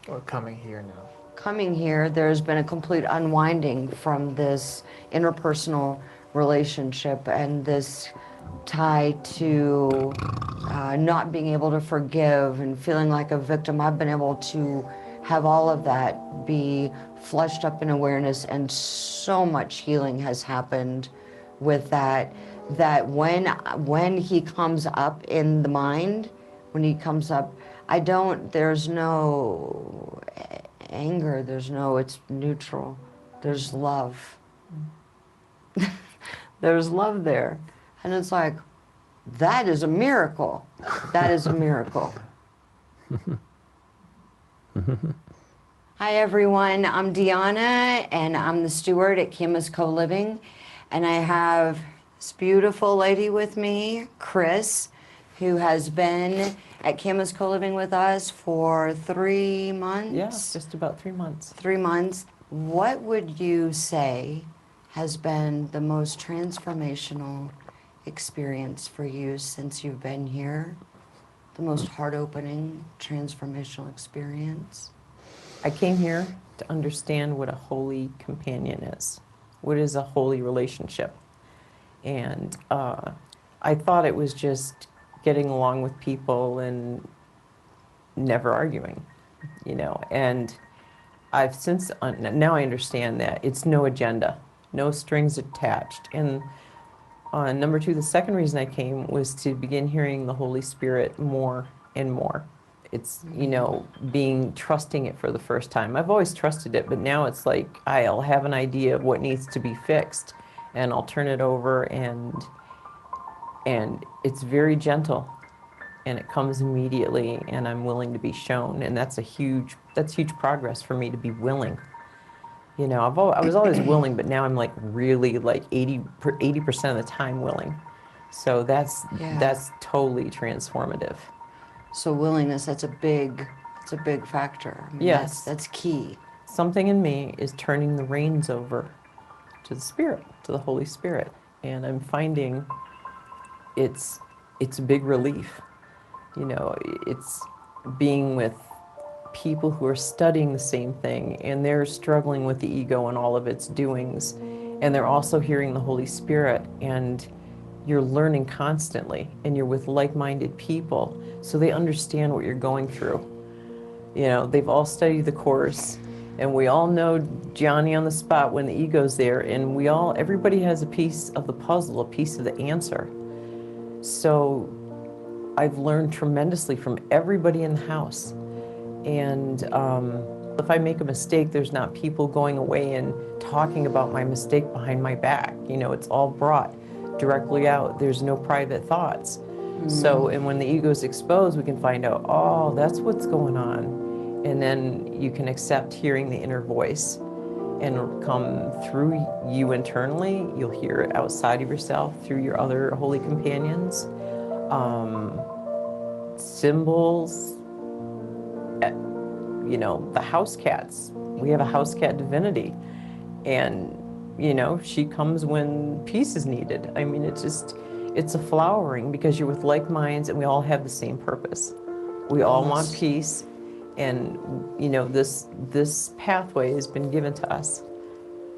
[SPEAKER 1] or coming here now?
[SPEAKER 7] Coming here, there's been a complete unwinding from this interpersonal relationship and this tie to not being able to forgive and feeling like a victim. I've been able to have all of that be flushed up in awareness, and so much healing has happened with that, that when he comes up in the mind, when he comes up, there's no anger, it's neutral. There's love. There's love there. And it's like, that is a miracle. That is a miracle. Hi, everyone. I'm Deanna, and I'm the steward at Kimma's Co-Living. And I have this beautiful lady with me, Chris, who has been Kim is co-living with us for 3 months.
[SPEAKER 8] Yeah, just about 3 months.
[SPEAKER 7] 3 months. What would you say has been the most transformational experience for you since you've been here? The most heart-opening transformational experience?
[SPEAKER 8] I came here to understand what a holy companion is. What is a holy relationship? And I thought it was just getting along with people and never arguing, And I've since, now I understand that it's no agenda, no strings attached. And number two, the second reason I came was to begin hearing the Holy Spirit more and more. It's, trusting it for the first time. I've always trusted it, but now it's like I'll have an idea of what needs to be fixed, and I'll turn it over, and it's very gentle, and it comes immediately, and I'm willing to be shown, and that's huge progress for me to be willing. I was always willing, but now I'm like really like 80% of the time willing. So that's totally transformative.
[SPEAKER 7] So willingness, that's a big factor. I mean,
[SPEAKER 8] Yes.
[SPEAKER 7] That's key.
[SPEAKER 8] Something in me is turning the reins over to the Spirit, to the Holy Spirit. And I'm finding it's a big relief. It's being with people who are studying the same thing, and they're struggling with the ego and all of its doings. And they're also hearing the Holy Spirit, and you're learning constantly, and you're with like-minded people, so they understand what you're going through. They've all studied the Course, and we all know Johnny on the spot when the ego's there, and everybody has a piece of the puzzle, a piece of the answer. So I've learned tremendously from everybody in the house. And if I make a mistake, there's not people going away and talking about my mistake behind my back. It's all brought directly out. There's no private thoughts. So, and when the ego's exposed, we can find out, oh, that's what's going on. And then you can accept hearing the inner voice, and it'll come through you internally. You'll hear it outside of yourself through your other holy companions. Symbols, the house cats. We have a house cat divinity, and she comes when peace is needed. I mean, it's a flowering, because you're with like minds, and we all have the same purpose. We all want peace, and this pathway has been given to us.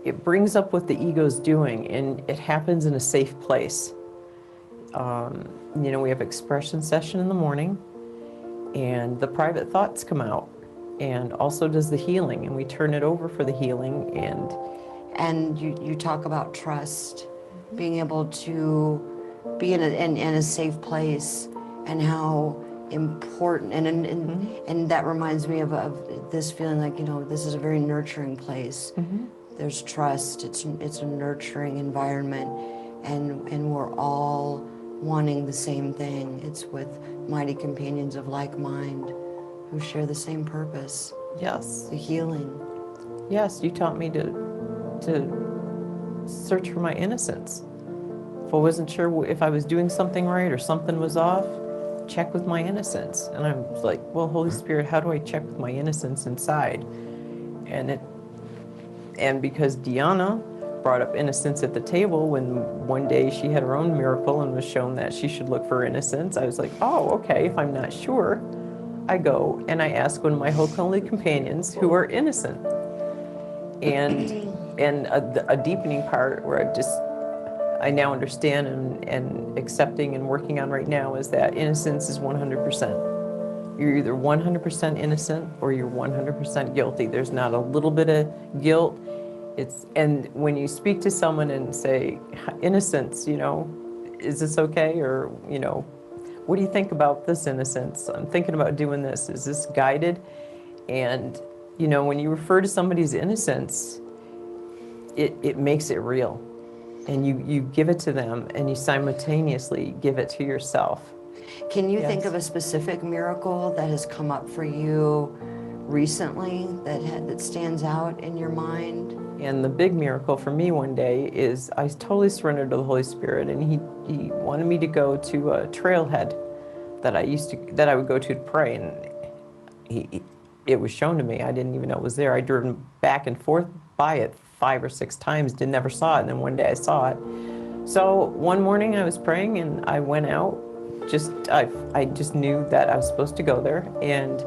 [SPEAKER 8] It brings up what the ego's doing, and it happens in a safe place. We have expression session in the morning, and the private thoughts come out, and also does the healing, and we turn it over for the healing.
[SPEAKER 7] And you talk about trust, being able to be in a safe place, and how important, and that reminds me of this feeling like, this is a very nurturing place. There's trust, it's a nurturing environment, and we're all wanting the same thing. It's with mighty companions of like mind who share the same purpose.
[SPEAKER 8] Yes.
[SPEAKER 7] The healing.
[SPEAKER 8] Yes, you taught me to search for my innocence. If I wasn't sure if I was doing something right or something was off, check with my innocence. And I was like, well, Holy Spirit, how do I check with my innocence inside? And because Diana brought up innocence at the table when one day she had her own miracle and was shown that she should look for innocence, I was like, oh, okay, if I'm not sure, I go and I ask one of my holy companions who are innocent. And a deepening part where I now understand and accepting and working on right now is that innocence is 100%. You're either 100% innocent or you're 100% guilty. There's not a little bit of guilt. And when you speak to someone and say, innocence, is this okay? Or, what do you think about this innocence? I'm thinking about doing this. Is this guided? And, when you refer to somebody's innocence, it makes it real. And you give it to them, and you simultaneously give it to yourself.
[SPEAKER 7] Can you think of a specific miracle that has come up for you recently that stands out in your mind?
[SPEAKER 8] And the big miracle for me one day is I totally surrendered to the Holy Spirit, and he wanted me to go to a trailhead that I would go to pray, and it was shown to me. I didn't even know it was there. I'd driven back and forth by it 5 or 6 times, never saw it, and then one day I saw it. So one morning I was praying and I went out. I just knew that I was supposed to go there, and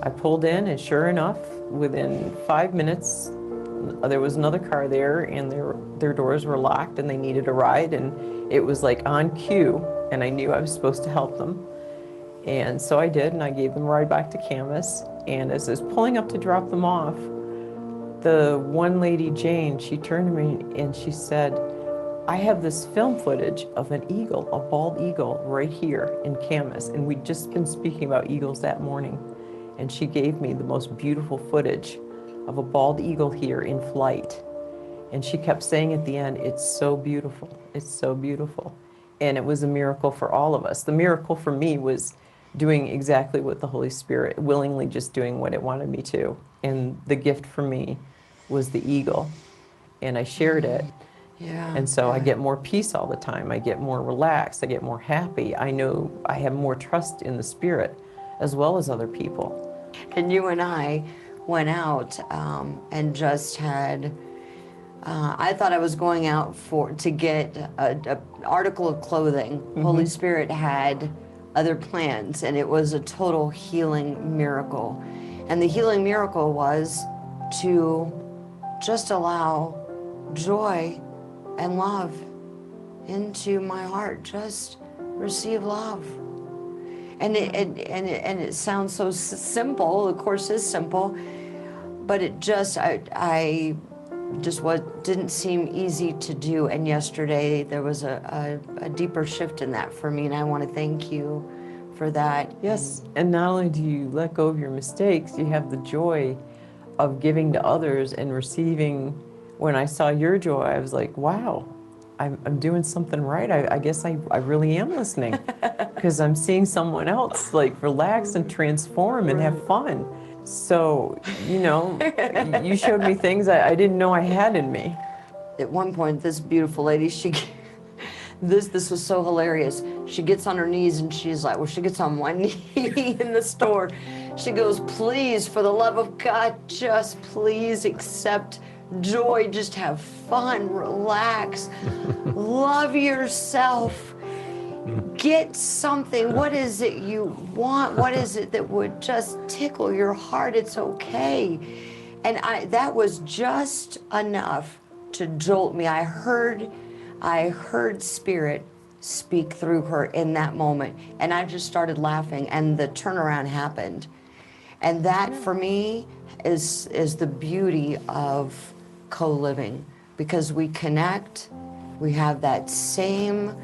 [SPEAKER 8] I pulled in, and sure enough, within 5 minutes, there was another car there, and their doors were locked, and they needed a ride, and it was like on cue, and I knew I was supposed to help them. And so I did, and I gave them a ride back to Camas, and as I was pulling up to drop them off, the one lady, Jane, she turned to me and she said, I have this film footage of an eagle, a bald eagle, right here in Camas, and we'd just been speaking about eagles that morning, and she gave me the most beautiful footage of a bald eagle here in flight. And she kept saying at the end, it's so beautiful, it's so beautiful. And it was a miracle for all of us. The miracle for me was doing exactly what the Holy Spirit, willingly just doing what it wanted me to. And the gift for me was the eagle, and I shared it.
[SPEAKER 7] Yeah.
[SPEAKER 8] And so I get more peace all the time. I get more relaxed. I get more happy. I know I have more trust in the Spirit as well as other people.
[SPEAKER 7] And you and I went out and just had, I thought I was going out to get an article of clothing. Holy Spirit had other plans, and it was a total healing miracle. And the healing miracle was to just allow joy and love into my heart. Just receive love. And it sounds so simple. Of course, it's simple, but it just I just didn't seem easy to do. And yesterday there was a deeper shift in that for me, and I want to thank you for that.
[SPEAKER 8] Yes, and not only do you let go of your mistakes, you have the joy of giving to others and receiving. When I saw your joy, I was like, wow, I'm doing something right. I guess I really am listening, because I'm seeing someone else like relax and transform and have fun. So, you know, you showed me things I didn't know I had in me.
[SPEAKER 7] At one point, this beautiful lady, this was so hilarious. She gets on her knees and she's like, well, she gets on one knee in the store. She goes, please, for the love of God, just please accept joy, just have fun, relax, love yourself, get something. What is it you want? What is it that would just tickle your heart? It's okay. And that was just enough to jolt me. I heard Spirit speak through her in that moment, and I just started laughing, and the turnaround happened. And that for me is the beauty of co-living, because we connect, we have that same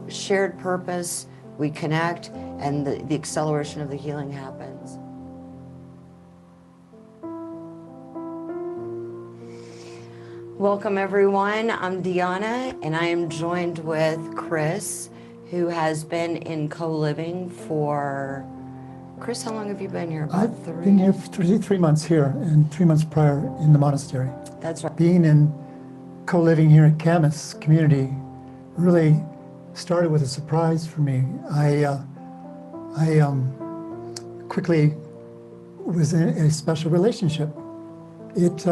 [SPEAKER 7] shared purpose, we connect, and the acceleration of the healing happens. Welcome everyone, I'm Deanna, and I am joined with Chris, who has been in co-living for, Chris, how long have you been here?
[SPEAKER 9] I've been here for 3 months here, and 3 months prior in the monastery.
[SPEAKER 7] That's right.
[SPEAKER 9] Being in co-living here at Camas community really started with a surprise for me. I quickly was in a special relationship. It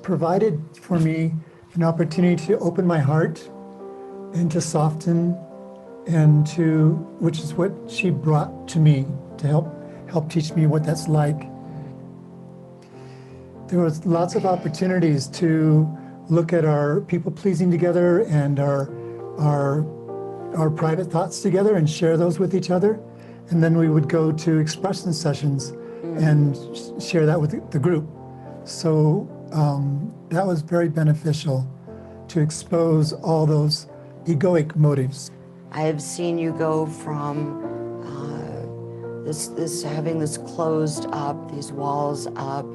[SPEAKER 9] provided for me an opportunity to open my heart and to soften, and which is what she brought to me to help teach me what that's like. There was lots of opportunities to look at our people pleasing together and our private thoughts together and share those with each other. And then we would go to expression sessions and share that with the group. So that was very beneficial to expose all those egoic motives.
[SPEAKER 7] I have seen you go from having this closed up, these walls up,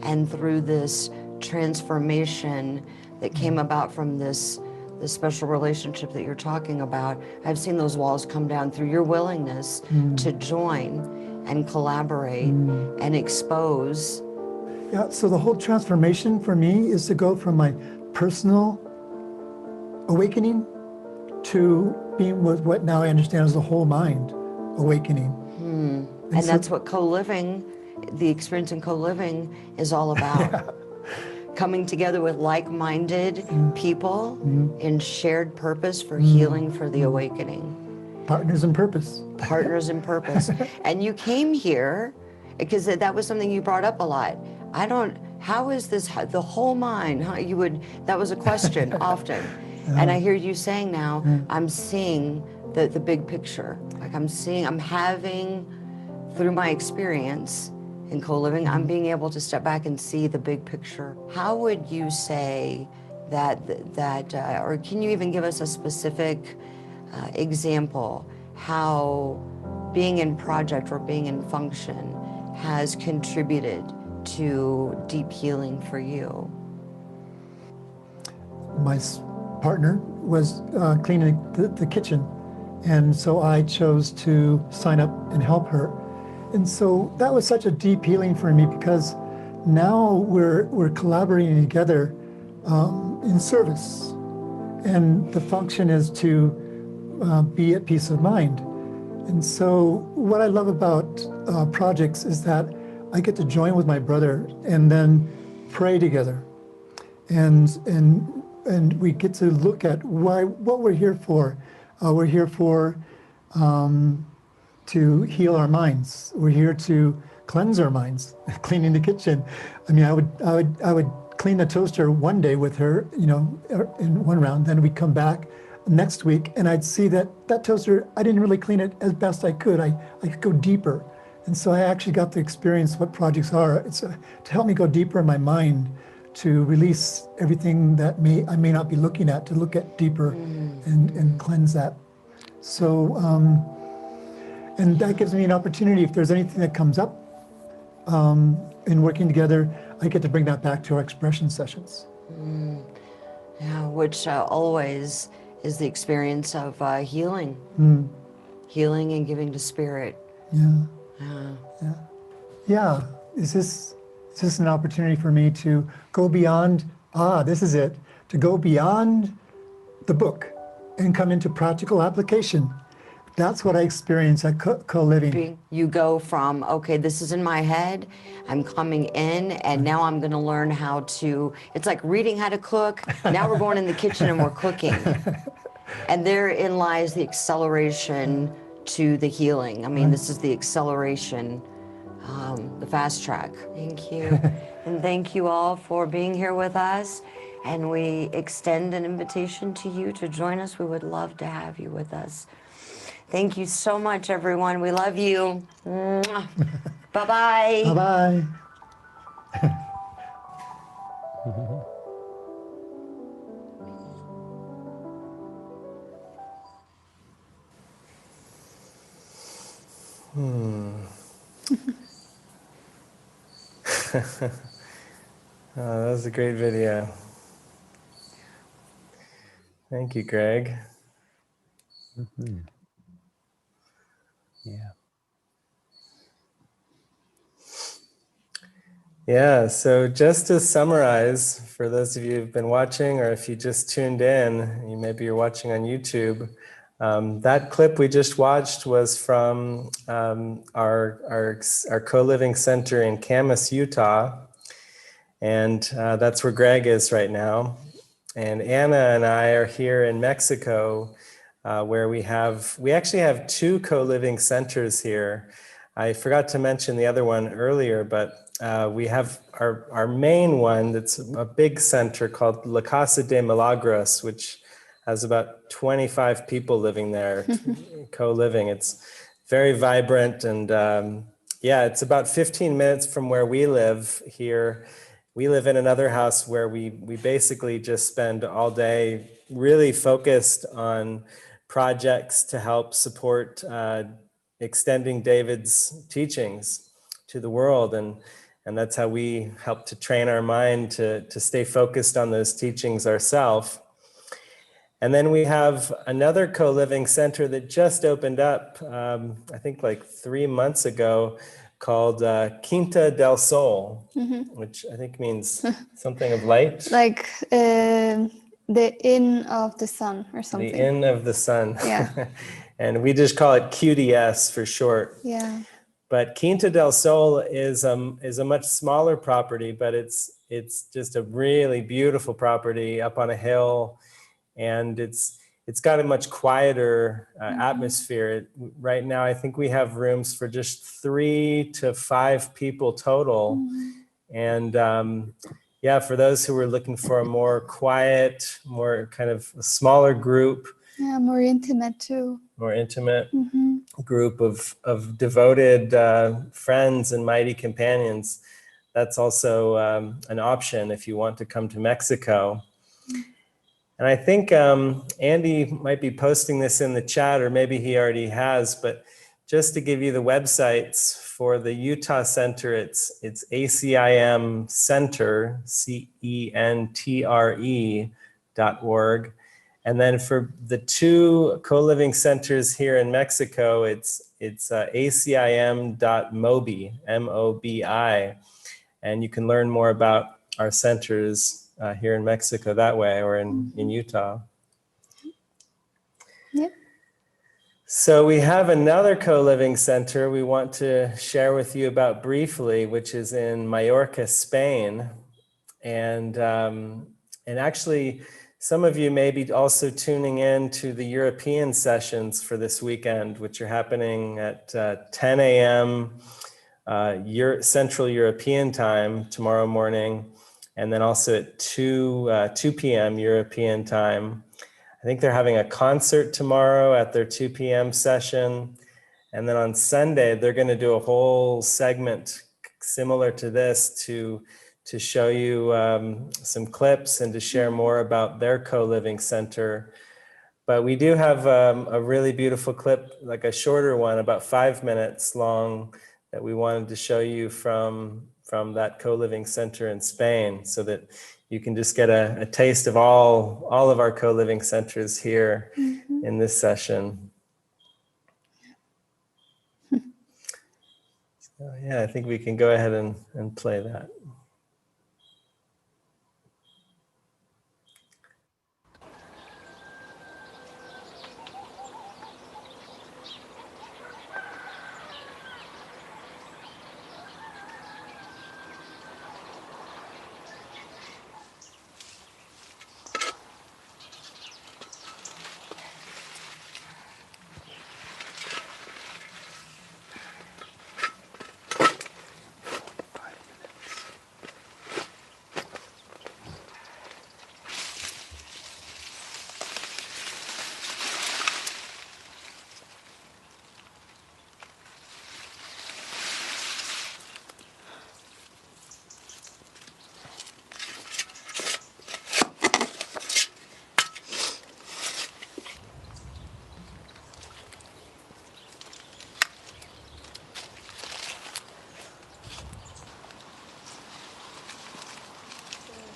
[SPEAKER 7] and through this transformation that came about from this special relationship that you're talking about. I've seen those walls come down through your willingness to join and collaborate and expose.
[SPEAKER 9] Yeah, so the whole transformation for me is to go from my personal awakening to being what now I understand as the whole mind, awakening.
[SPEAKER 7] And
[SPEAKER 9] so-
[SPEAKER 7] that's what co-living, the experience in co-living is all about. Coming together with like-minded people in shared purpose for healing, for the awakening.
[SPEAKER 9] Partners in purpose.
[SPEAKER 7] Partners in purpose. And you came here because that was something you brought up a lot. How is this, the whole mind, that was a question often. And I hear you saying now, I'm seeing the big picture. Like I'm having, through my experience in co-living, I'm being able to step back and see the big picture. How would you say that or can you even give us a specific example how being in project or being in function has contributed to deep healing for you?
[SPEAKER 9] My partner was cleaning the kitchen, and so I chose to sign up and help her. And so that was such a deep healing for me, because now we're collaborating together in service, and the function is to be at peace of mind. And so what I love about projects is that I get to join with my brother and then pray together, and we get to look at what we're here for. We're here for to heal our minds. We're here to cleanse our minds, cleaning the kitchen. I mean, I would clean the toaster one day with her, in one round. Then we'd come back next week, and I'd see that toaster, I didn't really clean it as best I could. I could go deeper. And so I actually got to experience what projects are. It's to help me go deeper in my mind, to release everything that I may not be looking at, to look at deeper and cleanse that. So, and that gives me an opportunity, if there's anything that comes up in working together, I get to bring that back to our expression sessions.
[SPEAKER 7] Yeah, which always is the experience of healing. Healing and giving to spirit.
[SPEAKER 9] Yeah. Is this an opportunity for me to go beyond, this is it, to go beyond the book and come into practical application. That's what I experience at co-living.
[SPEAKER 7] You go from, okay, this is in my head, I'm coming in, and now I'm going to learn how to, it's like reading how to cook. Now we're going in the kitchen and we're cooking. And therein lies the acceleration to the healing. I mean, this is the acceleration, the fast track. Thank you. And thank you all for being here with us. And we extend an invitation to you to join us. We would love to have you with us. Thank you so much, everyone. We love you. Bye-bye.
[SPEAKER 9] Bye-bye.
[SPEAKER 2] That was a great video. Thank you, Greg.
[SPEAKER 4] Yeah.
[SPEAKER 2] Yeah, so just to summarize, for those of you who've been watching, or if you just tuned in, maybe you're watching on YouTube, that clip we just watched was from our co-living center in Camas, Utah. And that's where Greg is right now. And Anna and I are here in Mexico, where we actually have 2 co-living centers here. I forgot to mention the other one earlier, but we have our main one that's a big center called La Casa de Milagros, which has about 25 people living there, co-living. It's very vibrant, and it's about 15 minutes from where we live here. We live in another house where we basically just spend all day really focused on projects to help support extending David's teachings to the world. And that's how we help to train our mind to stay focused on those teachings ourselves. And then we have another co-living center that just opened up, I think like 3 months ago, called Quinta del Sol, which I think means something of light.
[SPEAKER 3] Like the inn of the sun or something.
[SPEAKER 2] The inn of the sun.
[SPEAKER 3] Yeah.
[SPEAKER 2] And we just call it QDS for short.
[SPEAKER 3] Yeah.
[SPEAKER 2] But Quinta del Sol is a much smaller property, but it's just a really beautiful property up on a hill, and it's got a much quieter atmosphere. Right now, I think we have rooms for just 3 to 5 people total. And yeah, for those who are looking for a more quiet, more kind of a smaller group.
[SPEAKER 3] Yeah, more intimate too.
[SPEAKER 2] More intimate group of devoted friends and mighty companions. That's also an option if you want to come to Mexico. And I think Andy might be posting this in the chat, or maybe he already has, but just to give you the websites for the Utah Center, it's ACIM Center, CENTRE.org. And then for the 2 co-living centers here in Mexico, it's acim.mobi, M-O-B-I. And you can learn more about our centers here in Mexico that way, or in Utah.
[SPEAKER 3] Yep.
[SPEAKER 2] So we have another co-living center we want to share with you about briefly, which is in Mallorca, Spain. And actually, some of you may be also tuning in to the European sessions for this weekend, which are happening at 10 a.m. Central European time tomorrow morning, and then also at 2 p.m. European time. I think they're having a concert tomorrow at their 2 p.m. session. And then on Sunday, they're going to do a whole segment similar to this to show you some clips and to share more about their co-living center. But we do have a really beautiful clip, like a shorter one, about 5 minutes long, that we wanted to show you from that co-living center in Spain, so that you can just get a taste of all of our co-living centers here in this session. So yeah, I think we can go ahead and play that.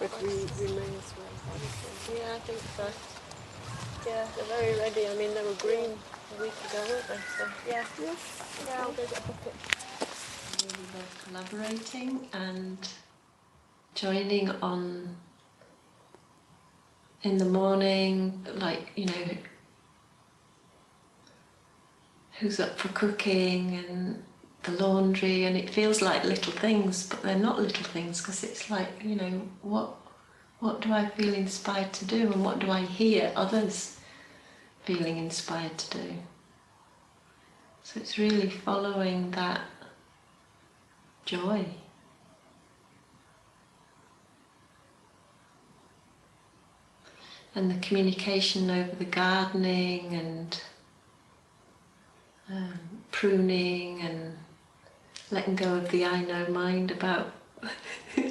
[SPEAKER 10] But we may as well. Yeah, I think so. Yeah, they're very ready. I mean, they were green a week ago, weren't they? So, yeah. Yeah, I'll go get a bucket.
[SPEAKER 11] We love collaborating and joining on in the morning, like, you know, who's up for cooking and the laundry, and it feels like little things, but they're not little things, because it's like, you know, what do I feel inspired to do, and what do I hear others feeling inspired to do? So it's really following that joy. And the communication over the gardening and pruning and letting go of the I know mind about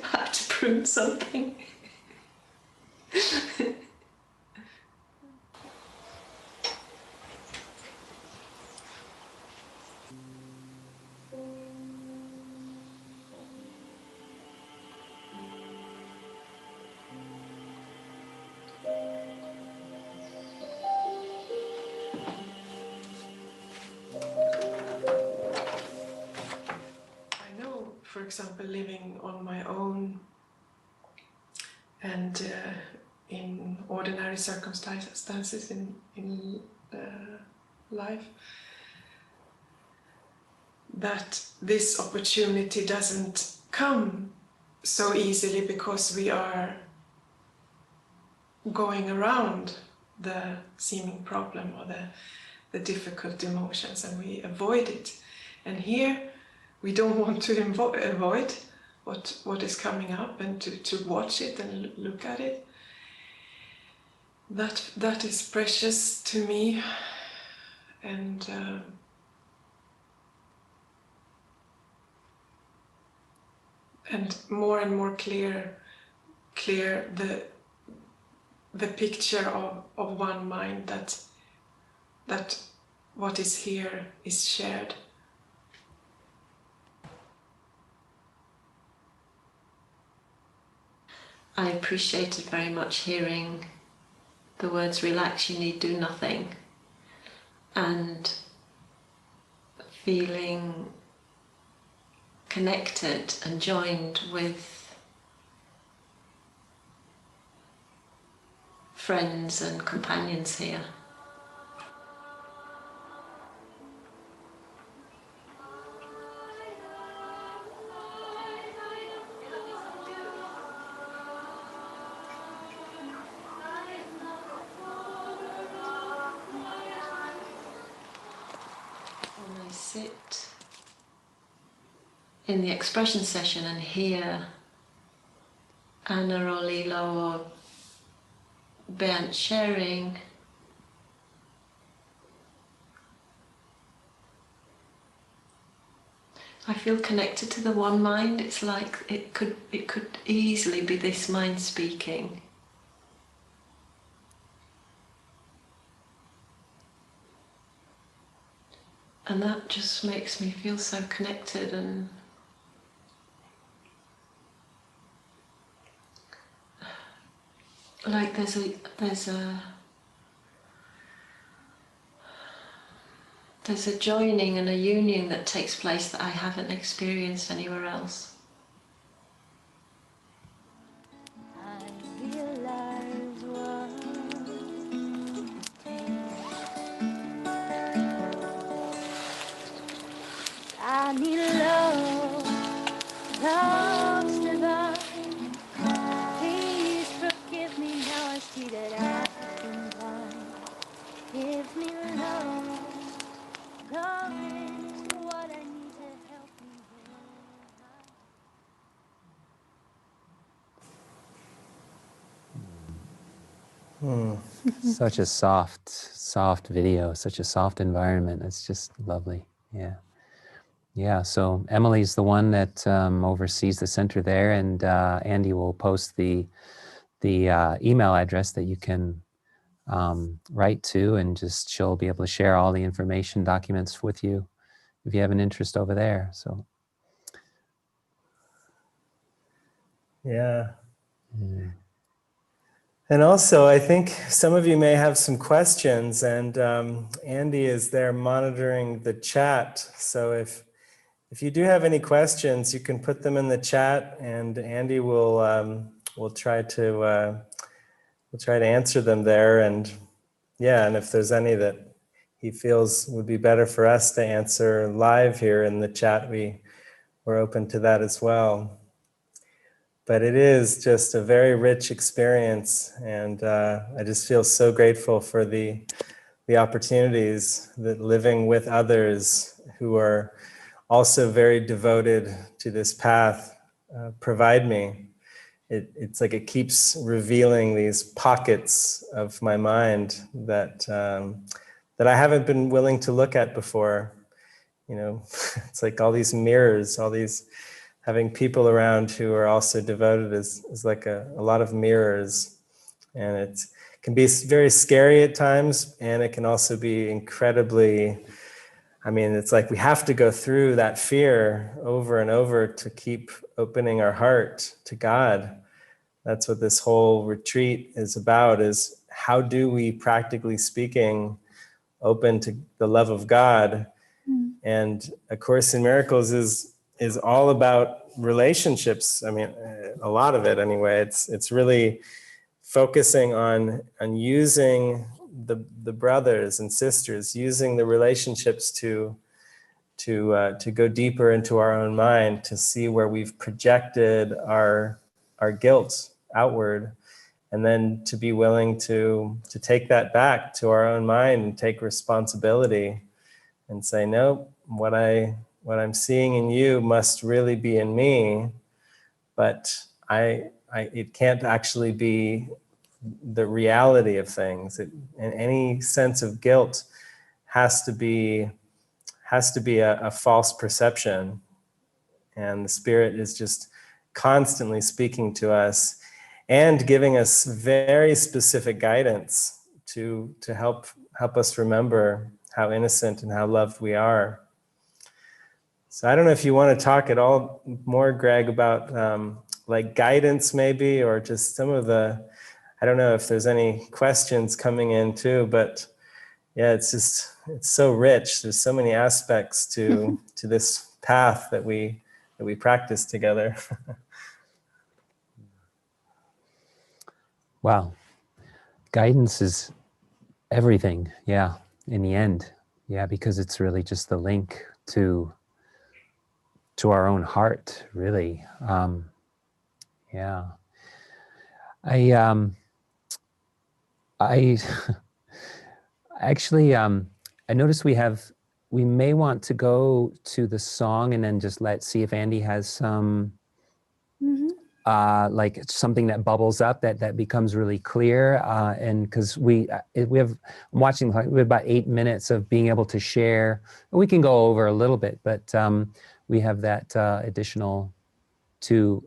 [SPEAKER 11] how to prune something.
[SPEAKER 10] For example, living on my own and in ordinary circumstances in
[SPEAKER 12] life, that this opportunity doesn't come so easily because we are going around the seeming problem or the difficult emotions, and we avoid it. And here we don't want to avoid what is coming up, and to watch it and look at it. That is precious to me, and more clear the picture of one mind, that what is here is shared.
[SPEAKER 11] I appreciated very much hearing the words relax, you need do nothing, and feeling connected and joined with friends and companions here. When I sit in the expression session and hear Anna or Lilo or Bernd sharing, I feel connected to the one mind. It's like it could easily be this mind speaking. And that just makes me feel so connected, and like there's a joining and a union that takes place that I haven't experienced anywhere else.
[SPEAKER 13] I need love, love's divine. Please forgive me now, I see that I've been blind. Give me love, love is what I need to help me
[SPEAKER 4] Such a soft video, such a soft environment. It's just lovely. Yeah. Yeah, so Emily's the one that oversees the center there, and Andy will post the email address that you can write to, and just she'll be able to share all the information documents with you if you have an interest over there. So
[SPEAKER 2] Yeah. And also, I think some of you may have some questions, and Andy is there monitoring the chat. So if you do have any questions, you can put them in the chat, and Andy will try to answer them there. And yeah, and if there's any that he feels would be better for us to answer live here in the chat, we're open to that as well. But it is just a very rich experience, and I just feel so grateful for the opportunities that living with others who are also very devoted to this path provide me. It's like it keeps revealing these pockets of my mind that I haven't been willing to look at before. You know, it's like all these mirrors, all these. Having people around who are also devoted is like a lot of mirrors, and it can be very scary at times, and it can also be incredibly, I mean, it's like we have to go through that fear over and over to keep opening our heart to God. That's what this whole retreat is about, is how do we, practically speaking, open to the love of God? And A Course in Miracles is all about relationships. I mean, a lot of it anyway. It's really focusing on using the brothers and sisters, using the relationships to go deeper into our own mind, to see where we've projected our guilt outward, and then to be willing to take that back to our own mind and take responsibility and say, no, what I'm seeing in you must really be in me, but it can't actually be the reality of things. And any sense of guilt has to be a false perception. And the Spirit is just constantly speaking to us and giving us very specific guidance to help us remember how innocent and how loved we are. So I don't know if you want to talk at all more, Greg, about like guidance maybe, or just some of I don't know if there's any questions coming in too, but yeah, it's so rich. There's so many aspects to this path that we practice together.
[SPEAKER 4] Wow. Guidance is everything, yeah, in the end. Yeah, because it's really just the link to our own heart, really. Yeah. I actually, I noticed we may want to go to the song and then just see if Andy has some, like something that bubbles up that becomes really clear. And because we have about 8 minutes of being able to share. We can go over a little bit, but we have that additional 2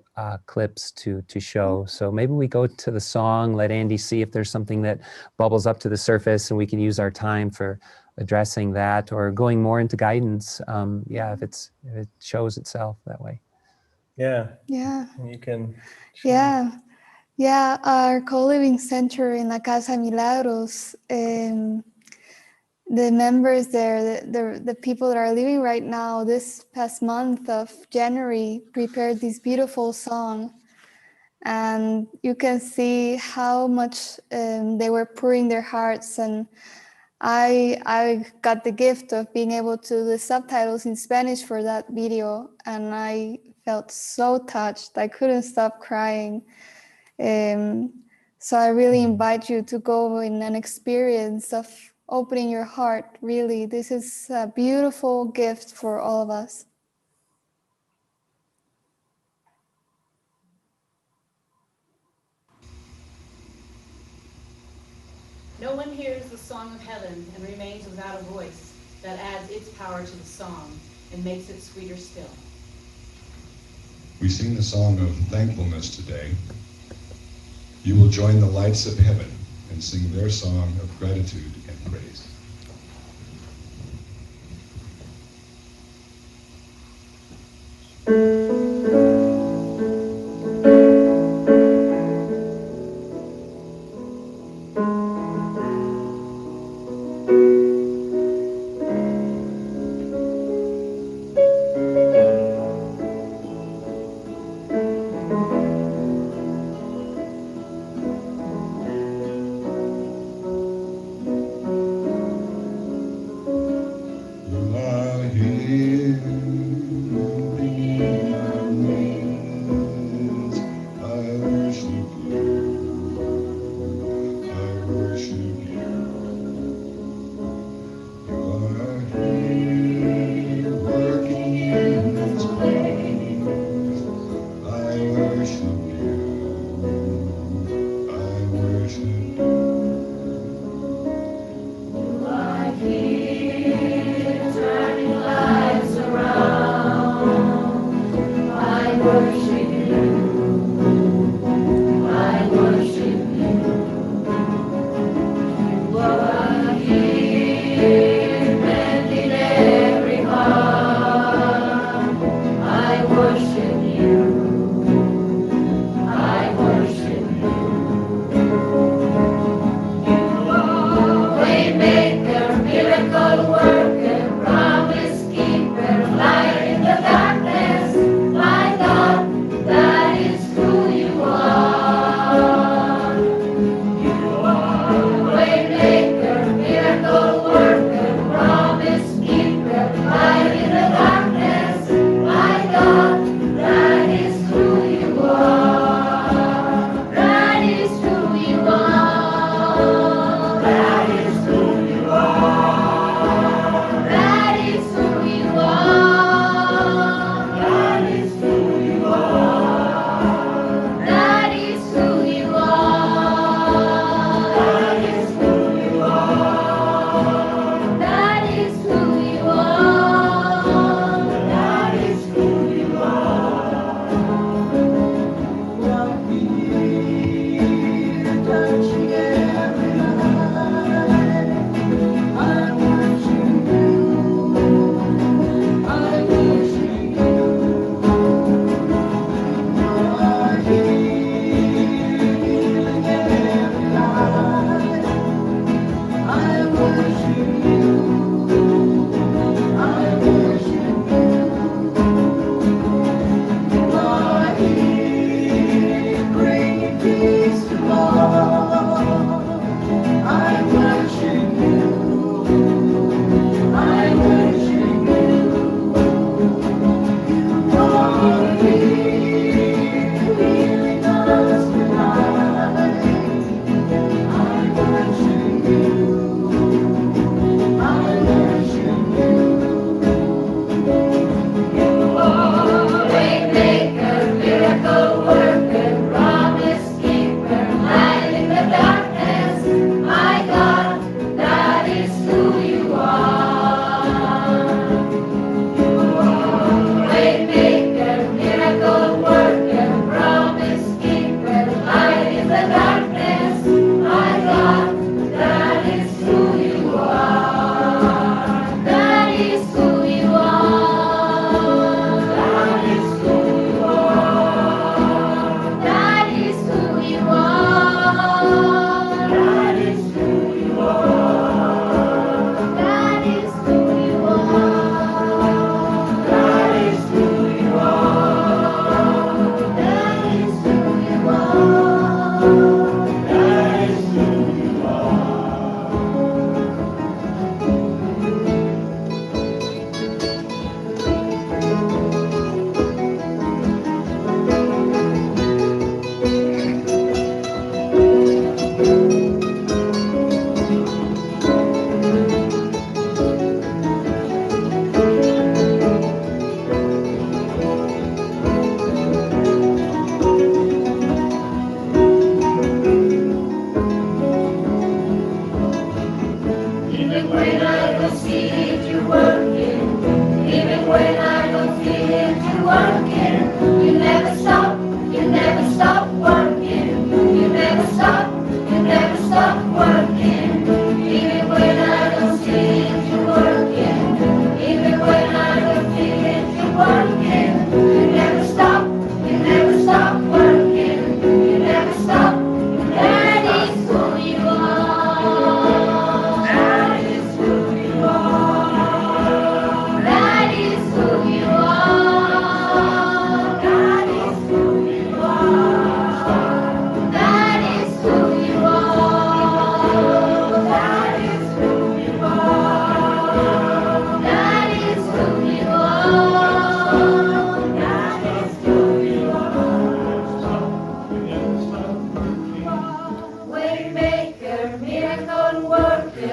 [SPEAKER 4] clips to show. So maybe we go to the song, let Andy see if there's something that bubbles up to the surface, and we can use our time for addressing that or going more into guidance. Yeah, if it shows itself that way.
[SPEAKER 2] Yeah.
[SPEAKER 3] Yeah.
[SPEAKER 2] You can.
[SPEAKER 3] Yeah. Yeah. Our co-living center in La Casa Milagros, the members there, the people that are living right now, this past month of January, prepared this beautiful song. And you can see how much they were pouring their hearts. And I got the gift of being able to do the subtitles in Spanish for that video. And I felt so touched. I couldn't stop crying. So I really invite you to go in an experience of opening your heart. Really, this is a beautiful gift for all of us.
[SPEAKER 14] No one hears the song of heaven and remains without a voice that adds its power to the song and makes it sweeter still.
[SPEAKER 15] We sing the song of thankfulness today. You will join the lights of heaven and sing their song of gratitude and praise.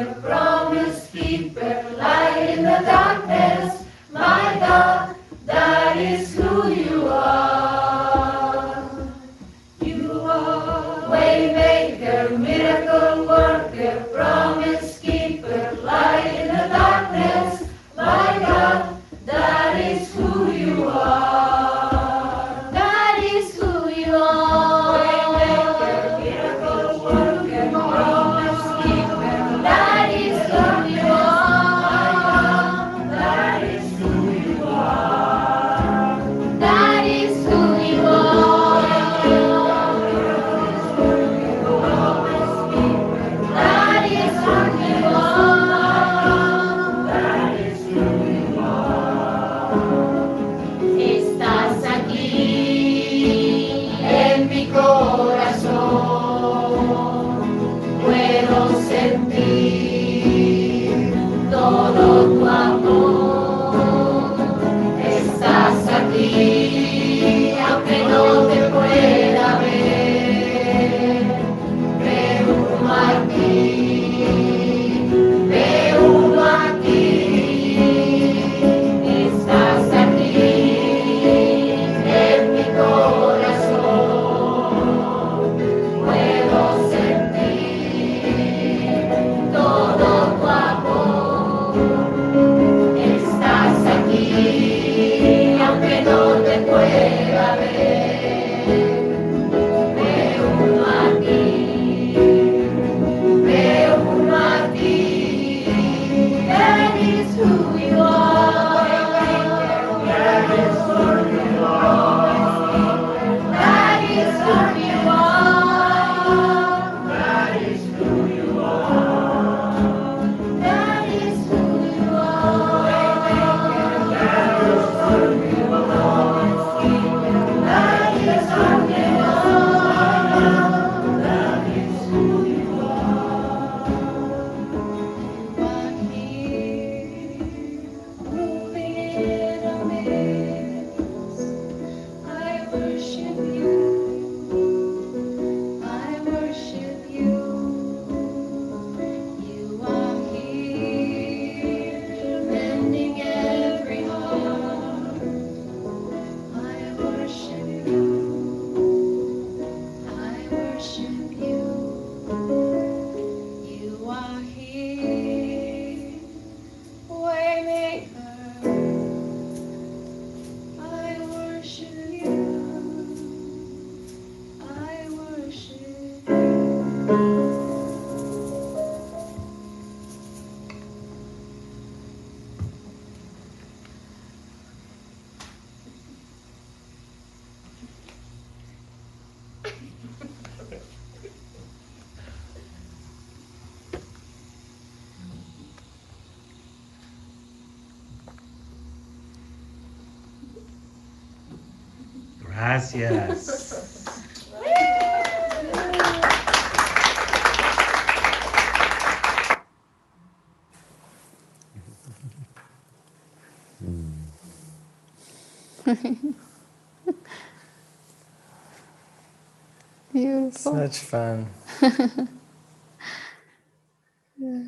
[SPEAKER 13] worker, promise keeper, light in the darkness. My God, that is who you are. You are waymaker, miracle worker, promise keeper, light in the darkness. My God, that is who you are. That is who you are. Waymaker, miracle worker, promise keeper, that is who you are. That is who you are. That is who you are. That is who you are. That is who you are. Estás aquí en mi corazón. Puedo sentir todo tu amor. Estás aquí, aunque no te pueda ver. Me uno a ti, me uno a ti. Estás aquí en mi corazón. Puedo sentir todo tu amor. Estás aquí, aunque no te pueda ver. Me uno a ti, me uno a ti. That is who you are. That is who you are. That is who you are. That is who you are. That is who you are. That is who you are. That is who you are. That is who you are. You are here, moving in our midst. I worship you. I worship you. You are here, mending every heart. I worship you. I worship you. You are here, waymaker. I worship you. I worship you.
[SPEAKER 2] Gracias.
[SPEAKER 3] Beautiful.
[SPEAKER 2] Such fun.
[SPEAKER 3] Yeah.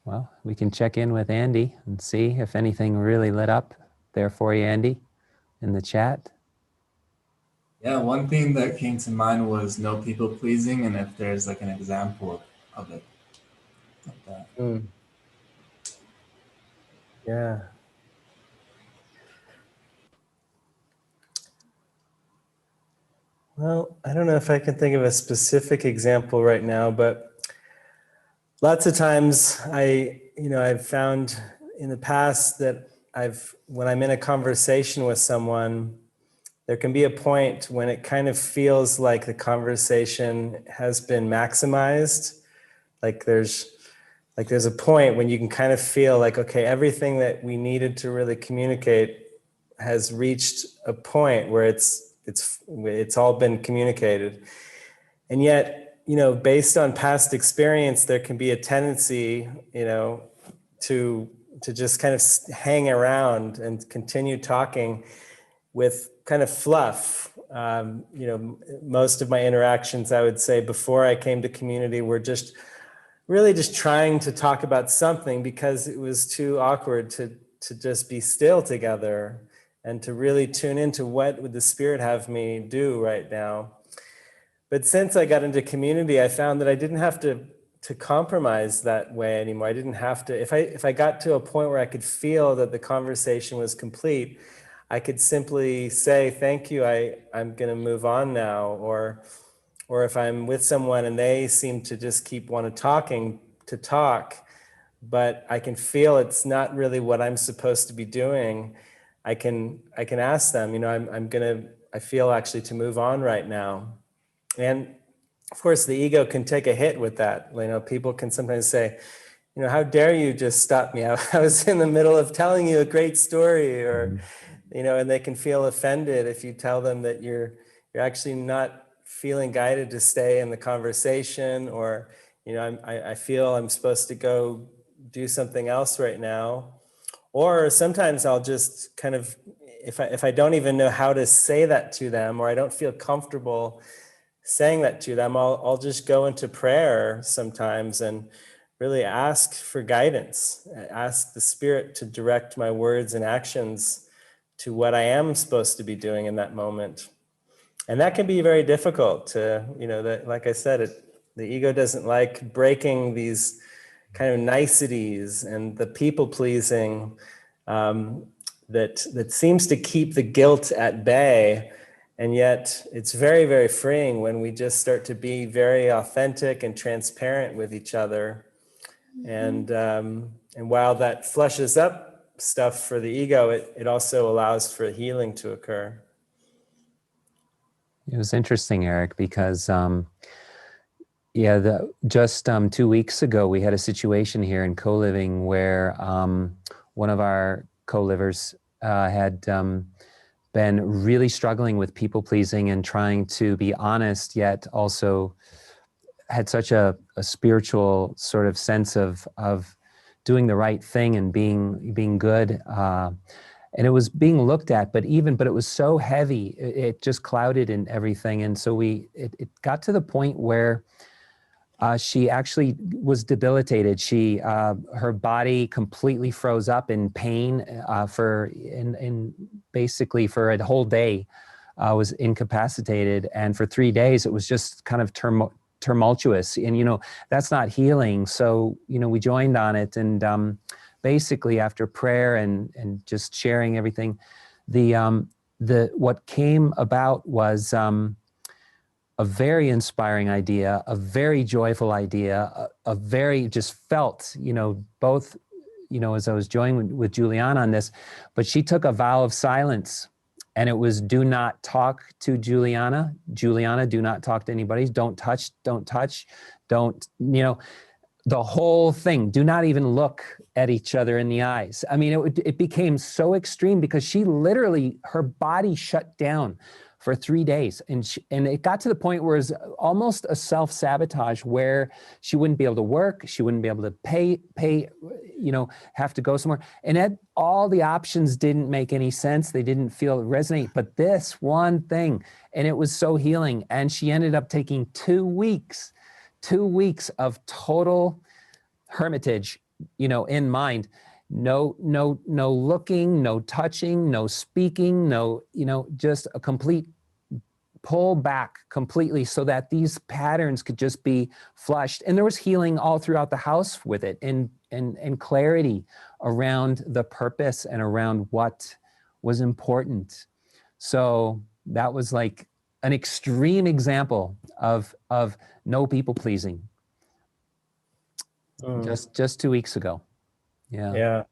[SPEAKER 4] Well, we can check in with Andy and see if anything really lit up there for you, Andy, in the chat.
[SPEAKER 1] Yeah, one thing that came to mind was no people pleasing, and if there's like an example of it. Like that.
[SPEAKER 2] Yeah. Well, I don't know if I can think of a specific example right now, but lots of times I've found in the past that when I'm in a conversation with someone, there can be a point when it kind of feels like the conversation has been maximized. Like there's a point when you can kind of feel like, okay, everything that we needed to really communicate has reached a point where it's all been communicated. And yet based on past experience, there can be a tendency, to just kind of hang around and continue talking with kind of fluff. Most of my interactions, I would say, before I came to community were just really just trying to talk about something because it was too awkward to just be still together and to really tune into what would the Spirit have me do right now. But since I got into community, I found that I didn't have to compromise that way anymore. I didn't have to, if I got to a point where I could feel that the conversation was complete, I could simply say, thank you, I'm gonna move on now. Or if I'm with someone and they seem to just keep talking, but I can feel it's not really what I'm supposed to be doing, I can ask them, I feel actually to move on right now. And of course, the ego can take a hit with that. People can sometimes say, how dare you just stop me? I was in the middle of telling you a great story, or, and they can feel offended if you tell them that you're actually not feeling guided to stay in the conversation, or, I feel I'm supposed to go do something else right now. Or sometimes I'll just kind of, if I don't even know how to say that to them, or I don't feel comfortable saying that to them, I'll just go into prayer sometimes and really ask for guidance, ask the Spirit to direct my words and actions to what I am supposed to be doing in that moment. And that can be very difficult to, like I said, the ego doesn't like breaking these kind of niceties and the people pleasing that seems to keep the guilt at bay. And yet it's very, very freeing when we just start to be very authentic and transparent with each other. And while that flushes up stuff for the ego, it also allows for healing to occur.
[SPEAKER 4] It was interesting, Eric, because just 2 weeks ago, we had a situation here in co-living where one of our co-livers had been really struggling with people pleasing and trying to be honest, yet also had such a spiritual sort of sense of doing the right thing and being good. And it was being looked at, but it was so heavy, it just clouded in everything. And so it got to the point where she actually was debilitated. Her body completely froze up in pain basically for a whole day, was incapacitated. And for 3 days, it was just kind of tumultuous. And, that's not healing. So, we joined on it. And basically after prayer and just sharing everything, what came about was a very inspiring idea, a very joyful idea, a very just felt, both, as I was joining with Juliana on this, but she took a vow of silence, and it was, do not talk to Juliana. Juliana, do not talk to anybody. Don't touch, the whole thing. Do not even look at each other in the eyes. I mean, it became so extreme because she literally, her body shut down for 3 days. And it got to the point where it was almost a self-sabotage, where she wouldn't be able to work. She wouldn't be able to pay, have to go somewhere. And all the options didn't make any sense. They didn't feel resonate, but this one thing, and it was so healing. And she ended up taking 2 weeks of total hermitage, in mind. No looking, no touching, no speaking, just a complete pull back completely, so that these patterns could just be flushed. And there was healing all throughout the house with it, and clarity around the purpose and around what was important. So that was like an extreme example of no people pleasing. Just 2 weeks ago.
[SPEAKER 2] Yeah.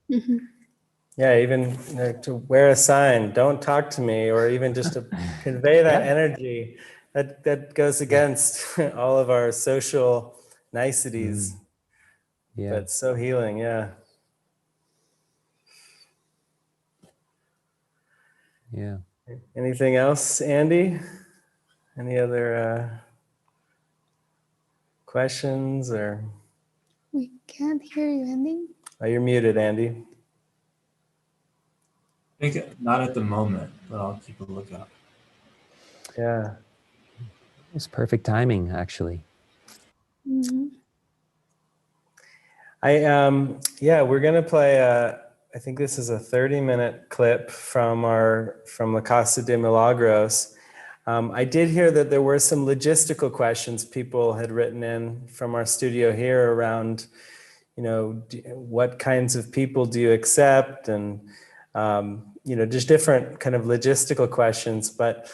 [SPEAKER 2] Yeah, even to wear a sign, don't talk to me, or even just to convey that energy that goes against all of our social niceties. But so healing. Yeah. Anything else, Andy? Any other questions or?
[SPEAKER 3] We can't hear you, Andy.
[SPEAKER 2] Oh, you're muted, Andy.
[SPEAKER 1] I think not at the moment, but I'll keep a lookout.
[SPEAKER 2] Yeah.
[SPEAKER 4] It's perfect timing, actually.
[SPEAKER 3] Mm-hmm.
[SPEAKER 2] We're gonna play. I think this is a 30-minute clip from La Casa de Milagros. I did hear that there were some logistical questions people had written in from our studio here around, what kinds of people do you accept, and just different kind of logistical questions. But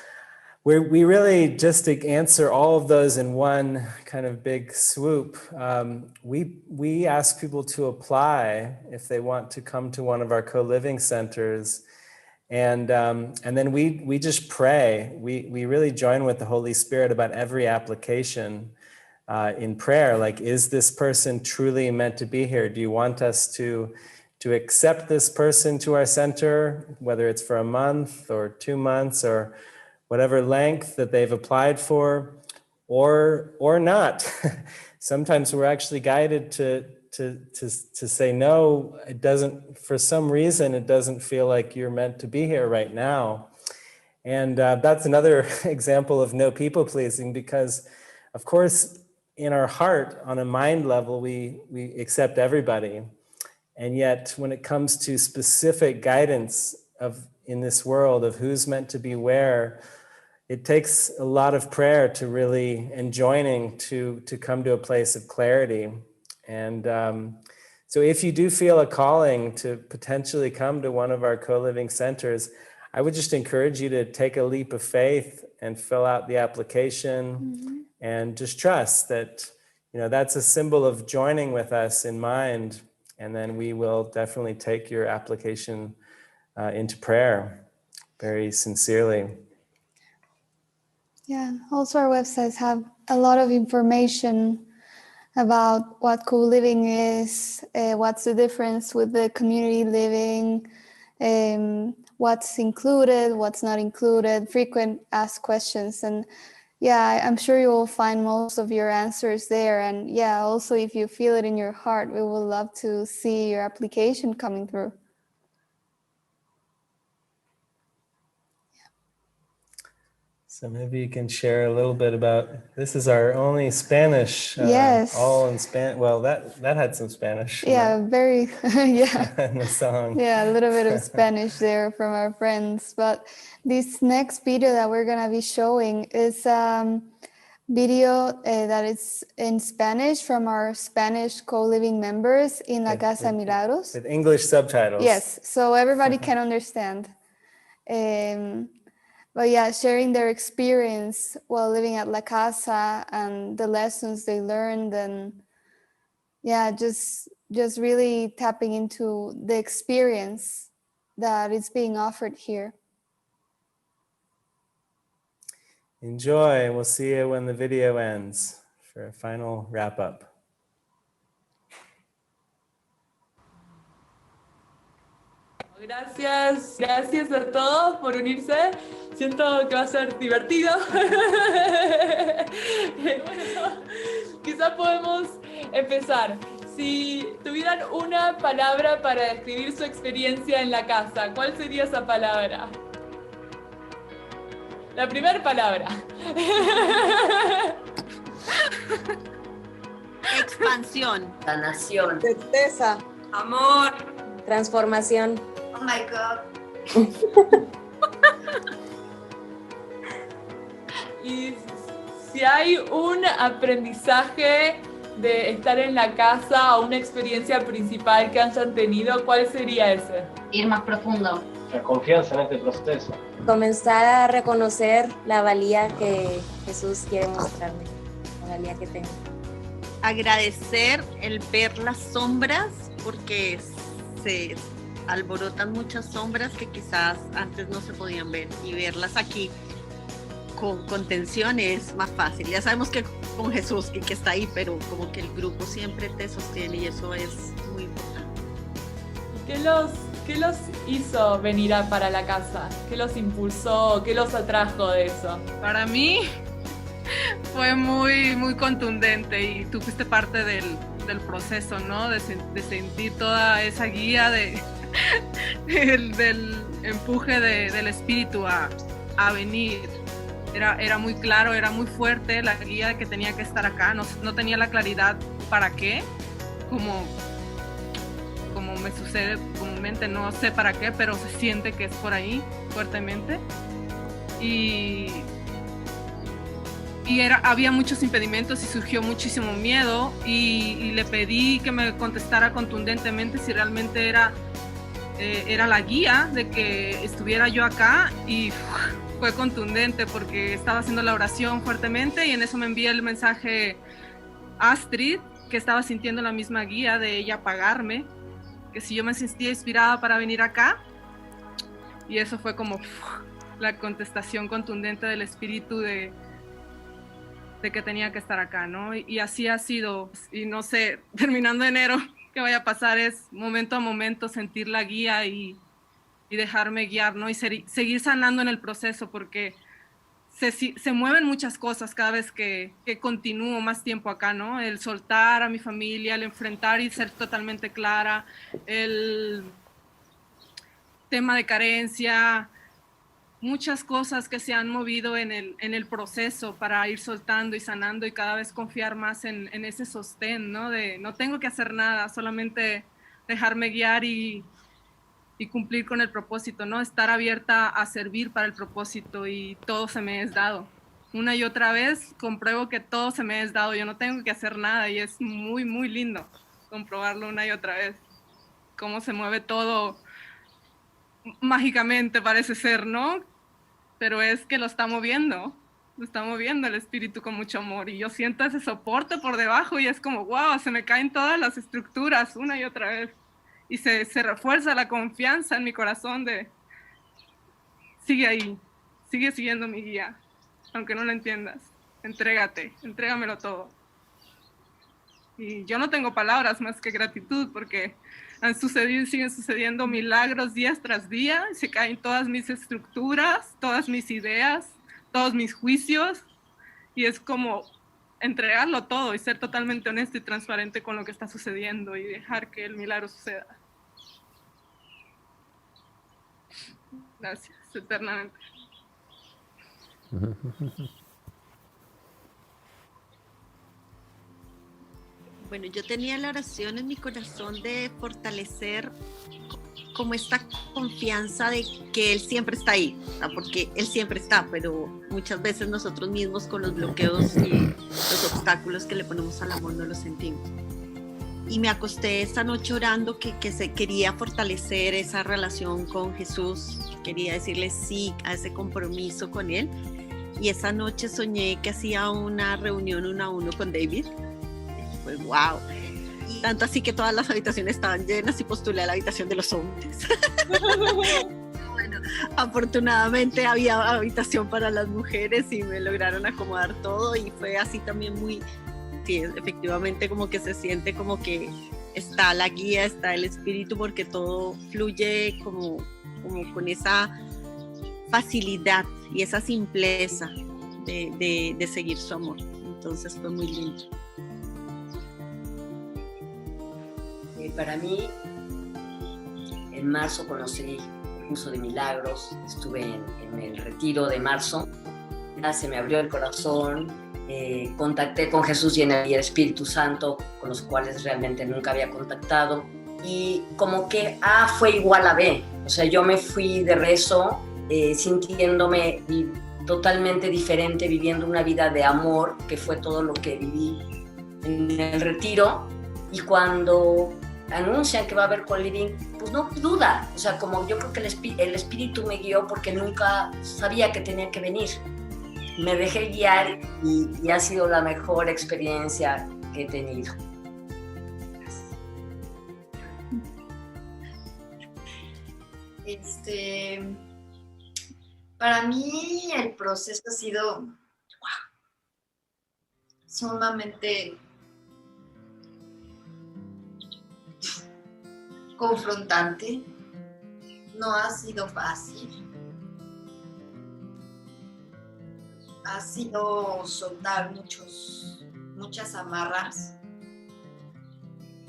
[SPEAKER 2] we really, just to answer all of those in one kind of big swoop, we ask people to apply if they want to come to one of our co-living centers. And then we just pray. We really join with the Holy Spirit about every application in prayer. Like, is this person truly meant to be here? Do you want us to accept this person to our center, whether it's for a month or 2 months or whatever length that they've applied for, or not? Sometimes we're actually guided to say, no, it doesn't, for some reason, it doesn't feel like you're meant to be here right now. And that's another example of no people pleasing, because of course, in our heart, on a mind level, we accept everybody. And yet when it comes to specific guidance in this world of who's meant to be where, it takes a lot of prayer to really, and joining to come to a place of clarity. And so if you do feel a calling to potentially come to one of our co-living centers, I would just encourage you to take a leap of faith and fill out the application, and just trust that, that's a symbol of joining with us in mind. And then we will definitely take your application into prayer very sincerely.
[SPEAKER 3] Yeah, also our websites have a lot of information about what co-living is, what's the difference with the community living, what's included, what's not included, frequent asked questions. And yeah, I'm sure you will find most of your answers there. And yeah, also if you feel it in your heart, we would love to see your application coming through.
[SPEAKER 2] So maybe you can share a little bit about, this is our only Spanish,
[SPEAKER 3] yes.
[SPEAKER 2] All in Spanish. Well, that had some Spanish.
[SPEAKER 3] Yeah, very, yeah.
[SPEAKER 2] In the song.
[SPEAKER 3] Yeah, a little bit of Spanish there from our friends. But this next video that we're gonna be showing is video that is in Spanish from our Spanish co-living members in La Casa Milagros.
[SPEAKER 2] With English subtitles.
[SPEAKER 3] Yes, so everybody can understand. But yeah, sharing their experience while living at La Casa and the lessons they learned, and yeah, just really tapping into the experience that is being offered here.
[SPEAKER 2] Enjoy, and we'll see you when the video ends for a final wrap up.
[SPEAKER 16] Gracias a todos por unirse. Siento que va a ser divertido. Bueno, quizás podemos empezar. Si tuvieran una palabra para describir su experiencia en la casa, ¿cuál sería esa palabra? La primera palabra.
[SPEAKER 17] Expansión.
[SPEAKER 18] Sanación.
[SPEAKER 17] Tristeza. Amor.
[SPEAKER 18] Transformación.
[SPEAKER 17] Oh my God.
[SPEAKER 16] Y si hay un aprendizaje de estar en la casa o una experiencia principal que hayan tenido, ¿cuál sería ese?
[SPEAKER 17] Ir más profundo.
[SPEAKER 19] La confianza en este proceso.
[SPEAKER 18] Comenzar a reconocer la valía que Jesús quiere mostrarme, la valía que tengo.
[SPEAKER 17] Agradecer el ver las sombras, porque se alborotan muchas sombras que quizás antes no se podían ver, y verlas aquí con tensión es más fácil. Ya sabemos que con Jesús y que está ahí, pero como que el grupo siempre te sostiene y eso es muy importante.
[SPEAKER 16] ¿Qué los hizo venir para la casa? ¿Qué los impulsó? ¿Qué los atrajo de eso?
[SPEAKER 20] Para mí fue muy, muy contundente y tú fuiste parte del proceso, ¿no? De sentir toda esa guía del empuje del espíritu a venir. Era muy claro, era muy fuerte la guía que tenía que estar acá. No tenía la claridad para qué, como me sucede comúnmente, no sé para qué, pero se siente que es por ahí fuertemente. Y había muchos impedimentos y surgió muchísimo miedo y le pedí que me contestara contundentemente si realmente era la guía de que estuviera yo acá, y fue contundente porque estaba haciendo la oración fuertemente y en eso me envía el mensaje Astrid, que estaba sintiendo la misma guía de ella pagarme, que si yo me sentía inspirada para venir acá, y eso fue como la contestación contundente del espíritu de que tenía que estar acá, ¿no? Y así ha sido, y no sé, terminando enero, qué vaya a pasar, es momento a momento sentir la guía y dejarme guiar, ¿no? Y seguir sanando en el proceso, porque se mueven muchas cosas cada vez que continúo más tiempo acá, ¿no? El soltar a mi familia, el enfrentar y ser totalmente clara, el tema de carencia, muchas cosas que se han movido en el proceso para ir soltando y sanando y cada vez confiar más en ese sostén, ¿no? De no tengo que hacer nada, solamente dejarme guiar y cumplir con el propósito, ¿no? Estar abierta a servir para el propósito, y todo se me es dado. Una y otra vez compruebo que todo se me es dado, yo no tengo que hacer nada, y es muy, muy lindo comprobarlo una y otra vez. Cómo se mueve todo mágicamente, parece ser, ¿no? Pero es que lo está moviendo el espíritu con mucho amor, y yo siento ese soporte por debajo y es como, wow, se me caen todas las estructuras una y otra vez. Y se refuerza la confianza en mi corazón de, sigue ahí, sigue siguiendo mi guía, aunque no lo entiendas, entrégamelo todo. Y yo no tengo palabras más que gratitud, porque han sucedido y siguen sucediendo milagros día tras día, se caen todas mis estructuras, todas mis ideas, todos mis juicios, y es como entregarlo todo y ser totalmente honesto y transparente con lo que está sucediendo y dejar que el milagro suceda. Gracias, eternamente.
[SPEAKER 17] Bueno, yo tenía la oración en mi corazón de fortalecer como esta confianza de que Él siempre está ahí, ¿no? Porque Él siempre está, pero muchas veces nosotros mismos con los bloqueos y los obstáculos que le ponemos al amor no lo sentimos. Y me acosté esta noche orando que se quería fortalecer esa relación con Jesús, quería decirle sí a ese compromiso con Él. Y esa noche soñé que hacía una reunión 1 a 1 con David. Y fue wow. Y tanto así que todas las habitaciones estaban llenas y postulé a la habitación de los hombres. Bueno, afortunadamente había habitación para las mujeres y me lograron acomodar todo, y fue así también muy... Sí, efectivamente como que se siente como que está la guía, está el espíritu, porque todo fluye como con esa facilidad y esa simpleza de seguir su amor. Entonces fue muy lindo.
[SPEAKER 21] Para mí, en marzo conocí el curso de milagros, estuve en el retiro de marzo, ya se me abrió el corazón. Contacté con Jesús y el Espíritu Santo, con los cuales realmente nunca había contactado, y como que A fue igual a B, o sea, yo me fui de rezo sintiéndome totalmente diferente, viviendo una vida de amor, que fue todo lo que viví en el retiro. Y cuando anuncian que va a haber co-living, pues no duda, o sea, como yo creo que el espíritu me guió, porque nunca sabía que tenía que venir. Me dejé guiar y ha sido la mejor experiencia que he tenido.
[SPEAKER 22] Para mí el proceso ha sido sumamente confrontante, no ha sido fácil. ha sido soltar muchas amarras,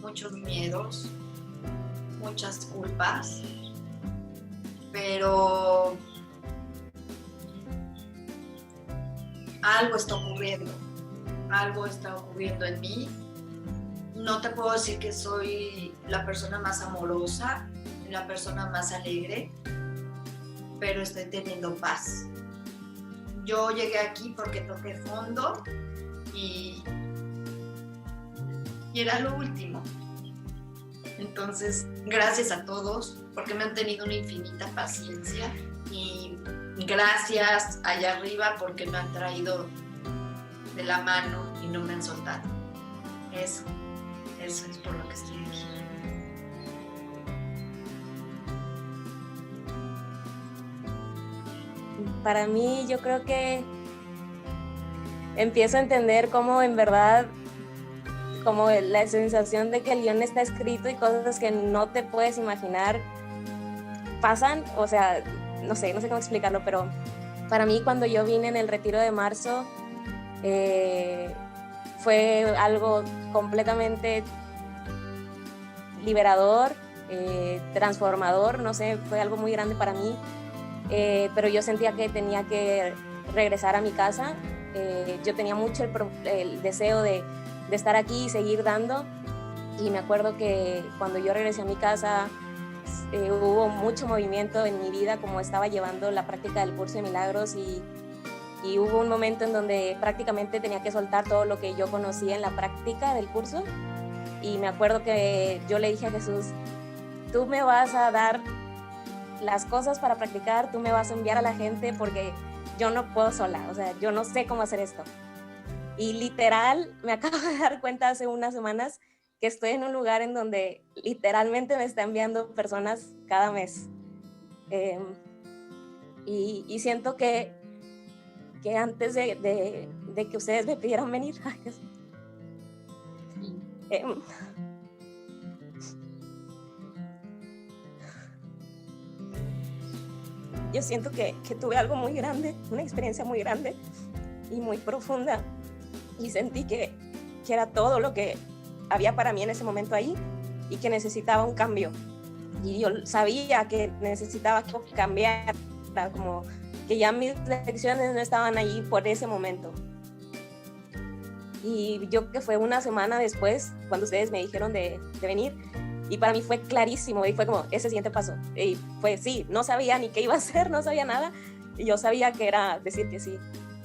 [SPEAKER 22] muchos miedos, muchas culpas, pero algo está ocurriendo en mí. No te puedo decir que soy la persona más amorosa, la persona más alegre, pero estoy teniendo paz. Yo llegué aquí porque toqué fondo y era lo último. Entonces, gracias a todos porque me han tenido una infinita paciencia y gracias allá arriba porque me han traído de la mano y no me han soltado. Eso es por lo que estoy aquí.
[SPEAKER 18] Para mí, yo creo que empiezo a entender cómo en verdad, como la sensación de que el guión está escrito y cosas que no te puedes imaginar pasan. O sea, no sé cómo explicarlo, pero para mí cuando yo vine en el retiro de marzo, fue algo completamente liberador, transformador, no sé, fue algo muy grande para mí, pero yo sentía que tenía que regresar a mi casa. Yo tenía mucho el deseo de estar aquí y seguir dando, y me acuerdo que cuando yo regresé a mi casa hubo mucho movimiento en mi vida, como estaba llevando la práctica del curso de milagros, y hubo un momento en donde prácticamente tenía que soltar todo lo que yo conocía en la práctica del curso. Y me acuerdo que yo le dije a Jesús, tú me vas a dar las cosas para practicar, tú me vas a enviar a la gente porque yo no puedo sola, o sea, yo no sé cómo hacer esto. Y literal, me acabo de dar cuenta hace unas semanas que estoy en un lugar en donde literalmente me está enviando personas cada mes. Y siento que antes de que ustedes me pidieran venir, yo siento que tuve algo muy grande, una experiencia muy grande y muy profunda, y sentí que era todo lo que había para mí en ese momento ahí y que necesitaba un cambio. Y yo sabía que necesitaba cambiar, como que ya mis lecciones no estaban allí por ese momento. Y yo que fue una semana después, cuando ustedes me dijeron de venir, y para mí fue clarísimo, y fue como ese siguiente paso. Y fue sí, no sabía ni qué iba a hacer, no sabía nada, y yo sabía que era decir que sí.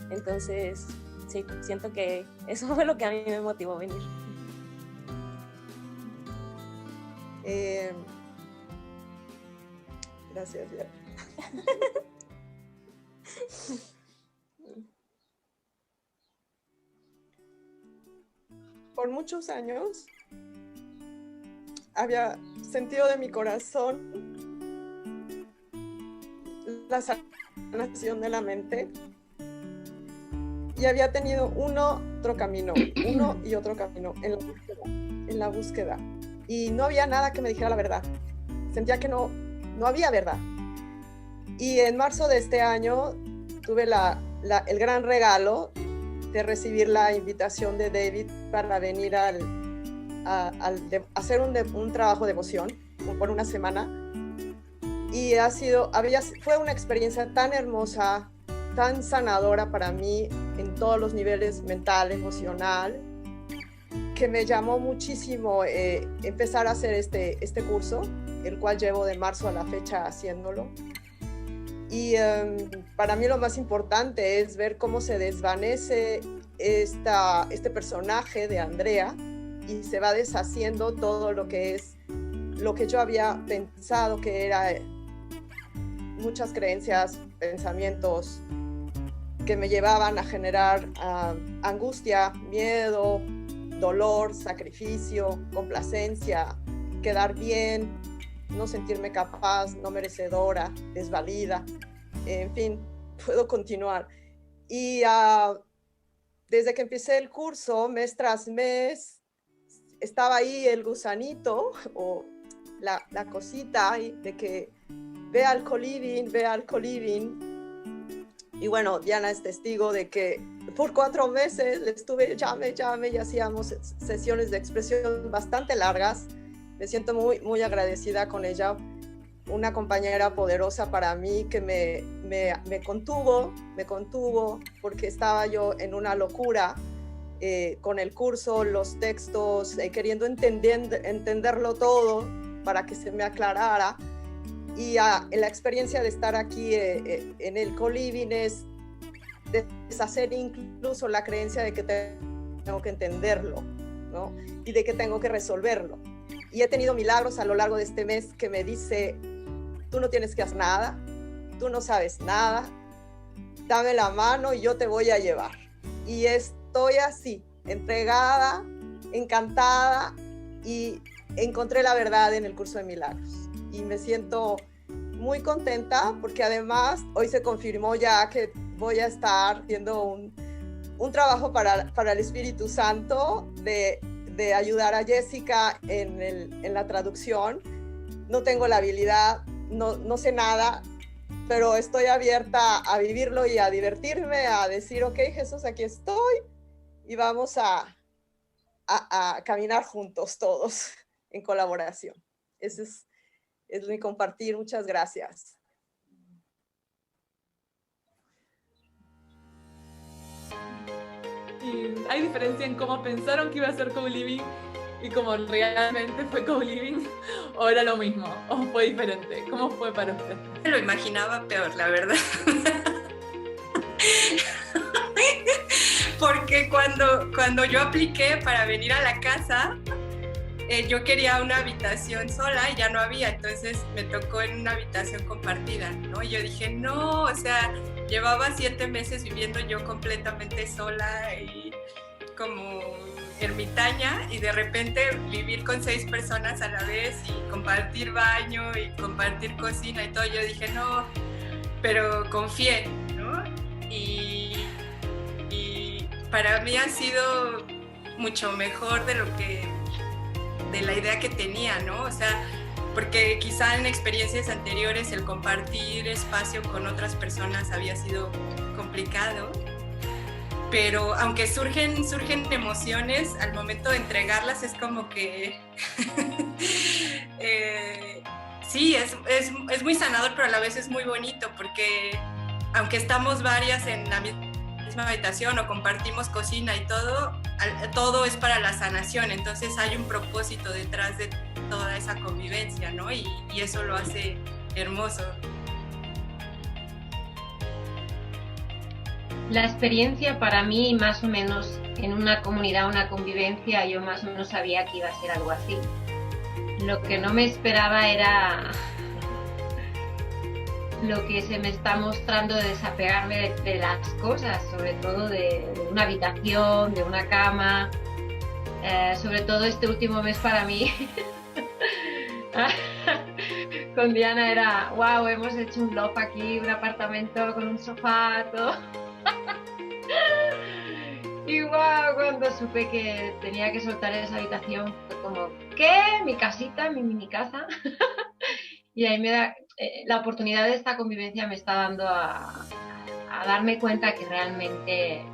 [SPEAKER 18] Entonces, sí, siento que eso fue lo que a mí me motivó a venir.
[SPEAKER 5] Gracias. Por muchos años había sentido de mi corazón la sanación de la mente y había tenido uno y otro camino en la búsqueda, y no había nada que me dijera la verdad. Sentía que no había verdad. Y en marzo de este año tuve el gran regalo de recibir la invitación de David para venir a hacer un trabajo de devoción por una semana. Y fue una experiencia tan hermosa, tan sanadora para mí en todos los niveles, mental, emocional, que me llamó muchísimo empezar a hacer este curso, el cual llevo de marzo a la fecha haciéndolo. Y para mí lo más importante es ver cómo se desvanece este personaje de Andrea y se va deshaciendo todo lo que yo había pensado que era muchas creencias, pensamientos que me llevaban a generar angustia, miedo, dolor, sacrificio, complacencia, quedar bien, no sentirme capaz, no merecedora, desvalida, en fin, puedo continuar. Y desde que empecé el curso, mes tras mes, estaba ahí el gusanito o la cosita de que ve al co-living, Y bueno, Diana es testigo de que por 4 meses le estuve llame y hacíamos sesiones de expresión bastante largas. Me siento muy, muy agradecida con ella. Una compañera poderosa para mí que me contuvo porque estaba yo en una locura con el curso, los textos, queriendo entenderlo todo para que se me aclarara. Y la experiencia de estar aquí en el co-living es deshacer incluso la creencia de que tengo que entenderlo, ¿no? Y de que tengo que resolverlo. Y he tenido milagros a lo largo de este mes que me dice, tú no tienes que hacer nada, tú no sabes nada, dame la mano y yo te voy a llevar. Y estoy así, entregada, encantada, y encontré la verdad en el curso de milagros. Y me siento muy contenta porque además hoy se confirmó ya que voy a estar haciendo un trabajo para el Espíritu Santo de ayudar a Jessica en la traducción. No tengo la habilidad, no sé nada, pero estoy abierta a vivirlo y a divertirme, a decir, ok, Jesús, aquí estoy, y vamos a caminar juntos todos en colaboración. Ese es mi compartir. Muchas gracias.
[SPEAKER 16] ¿Y hay diferencia en cómo pensaron que iba a ser co-living y cómo realmente fue co-living? ¿O era lo mismo? ¿O fue diferente? ¿Cómo fue para usted?
[SPEAKER 22] Me lo imaginaba peor, la verdad. Porque cuando yo apliqué para venir a la casa, yo quería una habitación sola y ya no había, entonces me tocó en una habitación compartida, ¿no? Y yo dije, no, o sea, llevaba 7 meses viviendo yo completamente sola y como ermitaña, y de repente vivir con 6 personas a la vez y compartir baño y compartir cocina y todo. Yo dije, no, pero confié, ¿no? Y para mí ha sido mucho mejor de la idea que tenía, ¿no? O sea, porque quizá en experiencias anteriores el compartir espacio con otras personas había sido complicado, pero aunque surgen emociones, al momento de entregarlas es como que sí, es muy sanador, pero a la vez es muy bonito, porque aunque estamos varias en la misma habitación o compartimos cocina y todo es para la sanación, entonces hay un propósito detrás de toda esa convivencia, ¿no? Y eso lo hace hermoso.
[SPEAKER 6] La experiencia para mí, más o menos, en una comunidad, una convivencia, yo más o menos sabía que iba a ser algo así. Lo que no me esperaba era lo que se me está mostrando de desapegarme de las cosas, sobre todo de una habitación, de una cama, sobre todo este último mes para mí. Con Diana era, wow, hemos hecho un loft aquí, un apartamento con un sofá, todo. Y wow, cuando supe que tenía que soltar esa habitación, fue como, ¿qué? ¿Mi casita? ¿Mi mini casa? Y ahí me da, la oportunidad de esta convivencia me está dando a darme cuenta que realmente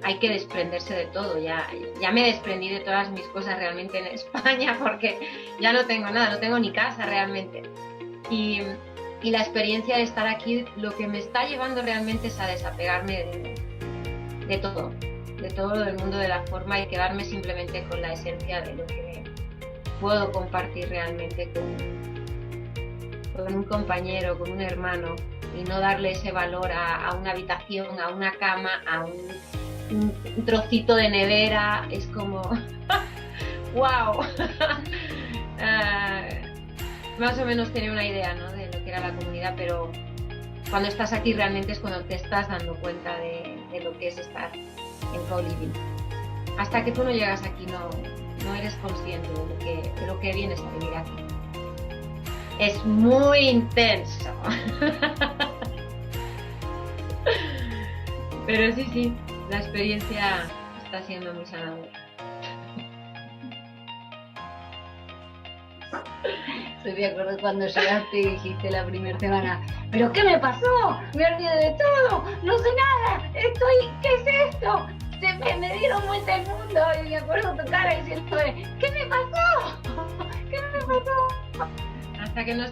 [SPEAKER 6] hay que desprenderse de todo. Ya me desprendí de todas mis cosas realmente en España, porque ya no tengo nada, no tengo ni casa realmente. Y la experiencia de estar aquí, lo que me está llevando realmente es a desapegarme de todo el mundo de la forma, y quedarme simplemente con la esencia de lo que puedo compartir realmente con un compañero, con un hermano, y no darle ese valor a una habitación, a una cama, a un trocito de nevera. Es como wow. Más o menos tenía una idea, ¿no?, de lo que era la comunidad, pero cuando estás aquí realmente es cuando te estás dando cuenta de lo que es estar en co-living. Hasta que tú no llegas aquí no eres consciente de lo que vienes a vivir aquí. Es muy intenso. Pero sí, la experiencia está siendo muy sanadora.
[SPEAKER 7] Estoy de acuerdo cuando llegaste y dijiste la primera semana, ¿pero qué me pasó? Me olvidé de todo, no sé nada, ¿qué es esto? Me dieron vuelta el mundo y me acuerdo tu cara diciendo, ¿qué me pasó? ¿Qué me pasó?
[SPEAKER 6] Hasta que no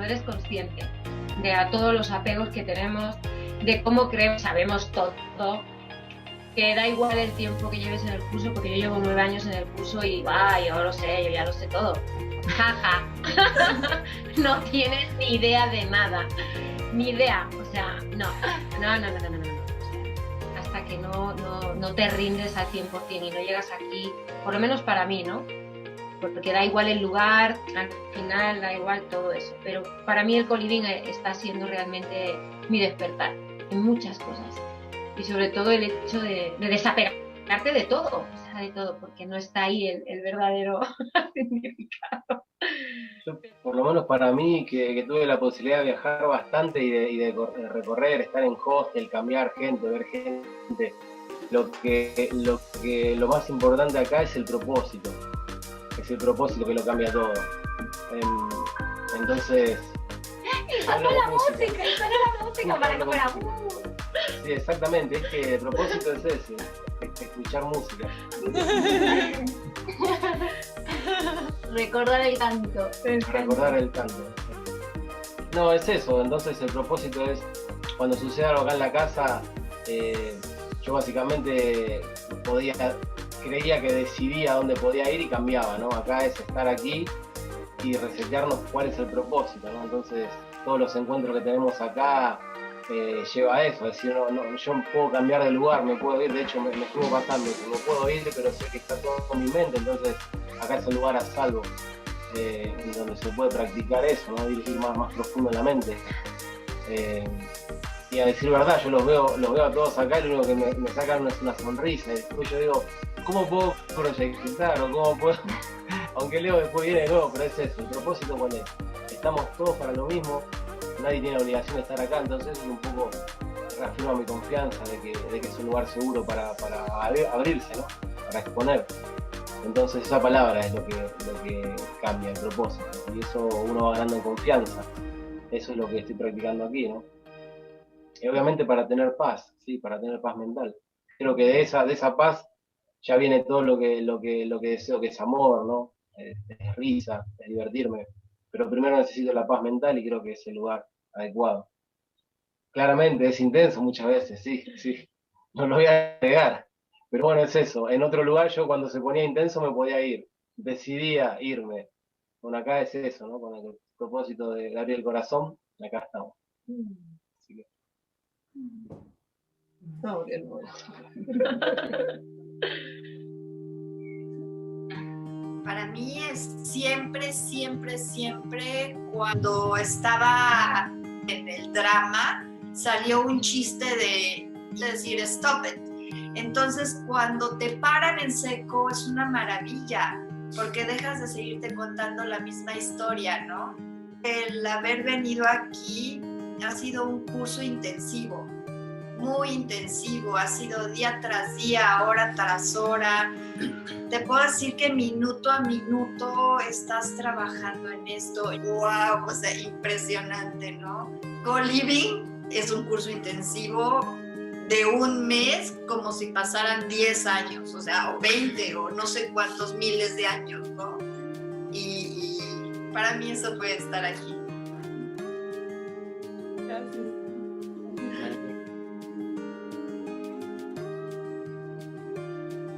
[SPEAKER 6] eres consciente de a todos los apegos que tenemos, de cómo creemos, sabemos todo, que da igual el tiempo que lleves en el curso, porque yo llevo 9 años en el curso y yo lo sé, yo ya lo sé todo. Jaja. No tienes ni idea de nada. Ni idea. O sea, no. Hasta que no te rindes al 100% y no llegas aquí, por lo menos para mí, ¿no? Porque da igual el lugar, al final da igual todo eso. Pero para mí el co-living está siendo realmente mi despertar en muchas cosas. Y sobre todo el hecho de desapegarte de todo, o sea, de todo, porque no está ahí el verdadero significado.
[SPEAKER 8] Yo, por lo menos para mí, que tuve la posibilidad de viajar bastante y de recorrer, estar en hostel, cambiar gente, ver gente, lo más importante acá es el propósito. Es el propósito que lo cambia todo. Entonces...
[SPEAKER 7] Y sonó la música para que fuera...
[SPEAKER 8] Sí, exactamente, es que el propósito es ese, es escuchar música.
[SPEAKER 7] Recordar el canto.
[SPEAKER 8] Recordar el canto. No, es eso, entonces el propósito es, cuando sucede algo acá en la casa, yo básicamente creía que decidía dónde podía ir y cambiaba, ¿no? Acá es estar aquí y resetearnos cuál es el propósito, ¿no? Entonces, todos los encuentros que tenemos acá lleva a eso, es decir, yo puedo cambiar de lugar, me puedo ir, de hecho me estuvo pasando, me puedo ir, pero sé que está todo con mi mente, entonces acá es el lugar a salvo, en donde se puede practicar eso, ¿no? Ir más profundo en la mente. Y a decir verdad, yo los veo a todos acá y lo único que me sacan es una sonrisa, y después yo digo, ¿cómo puedo proyectar o cómo puedo? Aunque Leo después viene de nuevo, pero es eso, el propósito cuál es, estamos todos para lo mismo, nadie tiene la obligación de estar acá, entonces es un poco reafirma mi confianza de que es un lugar seguro para abrirse, ¿no? Para exponer. Entonces esa palabra es lo que cambia el propósito, y eso uno va ganando en confianza. Eso es lo que estoy practicando aquí, ¿no? Y obviamente para tener paz, sí, para tener paz mental. Creo que de esa paz ya viene todo lo que deseo, que es amor, ¿no? Es risa, es divertirme. Pero primero necesito la paz mental y creo que es el lugar adecuado. Claramente es intenso muchas veces, sí, no lo voy a negar. Pero bueno, es eso. En otro lugar yo cuando se ponía intenso me podía ir. Decidía irme. Bueno, acá es eso, ¿no? Con el propósito de abrir el corazón, acá estamos. Así que...
[SPEAKER 5] No, bien, bueno.
[SPEAKER 22] Para mí es siempre cuando estaba en el drama, salió un chiste de decir stop it. Entonces cuando te paran en seco es una maravilla, porque dejas de seguirte contando la misma historia, ¿no? El haber venido aquí ha sido un curso intensivo, muy intensivo, ha sido día tras día, hora tras hora. Te puedo decir que minuto a minuto estás trabajando en esto. ¡Wow! O sea, impresionante, ¿no? Co-living es un curso intensivo de un mes, como si pasaran 10 años, o sea, o 20, o no sé cuántos miles de años, ¿no? Y para mí eso puede estar aquí.
[SPEAKER 16] Gracias.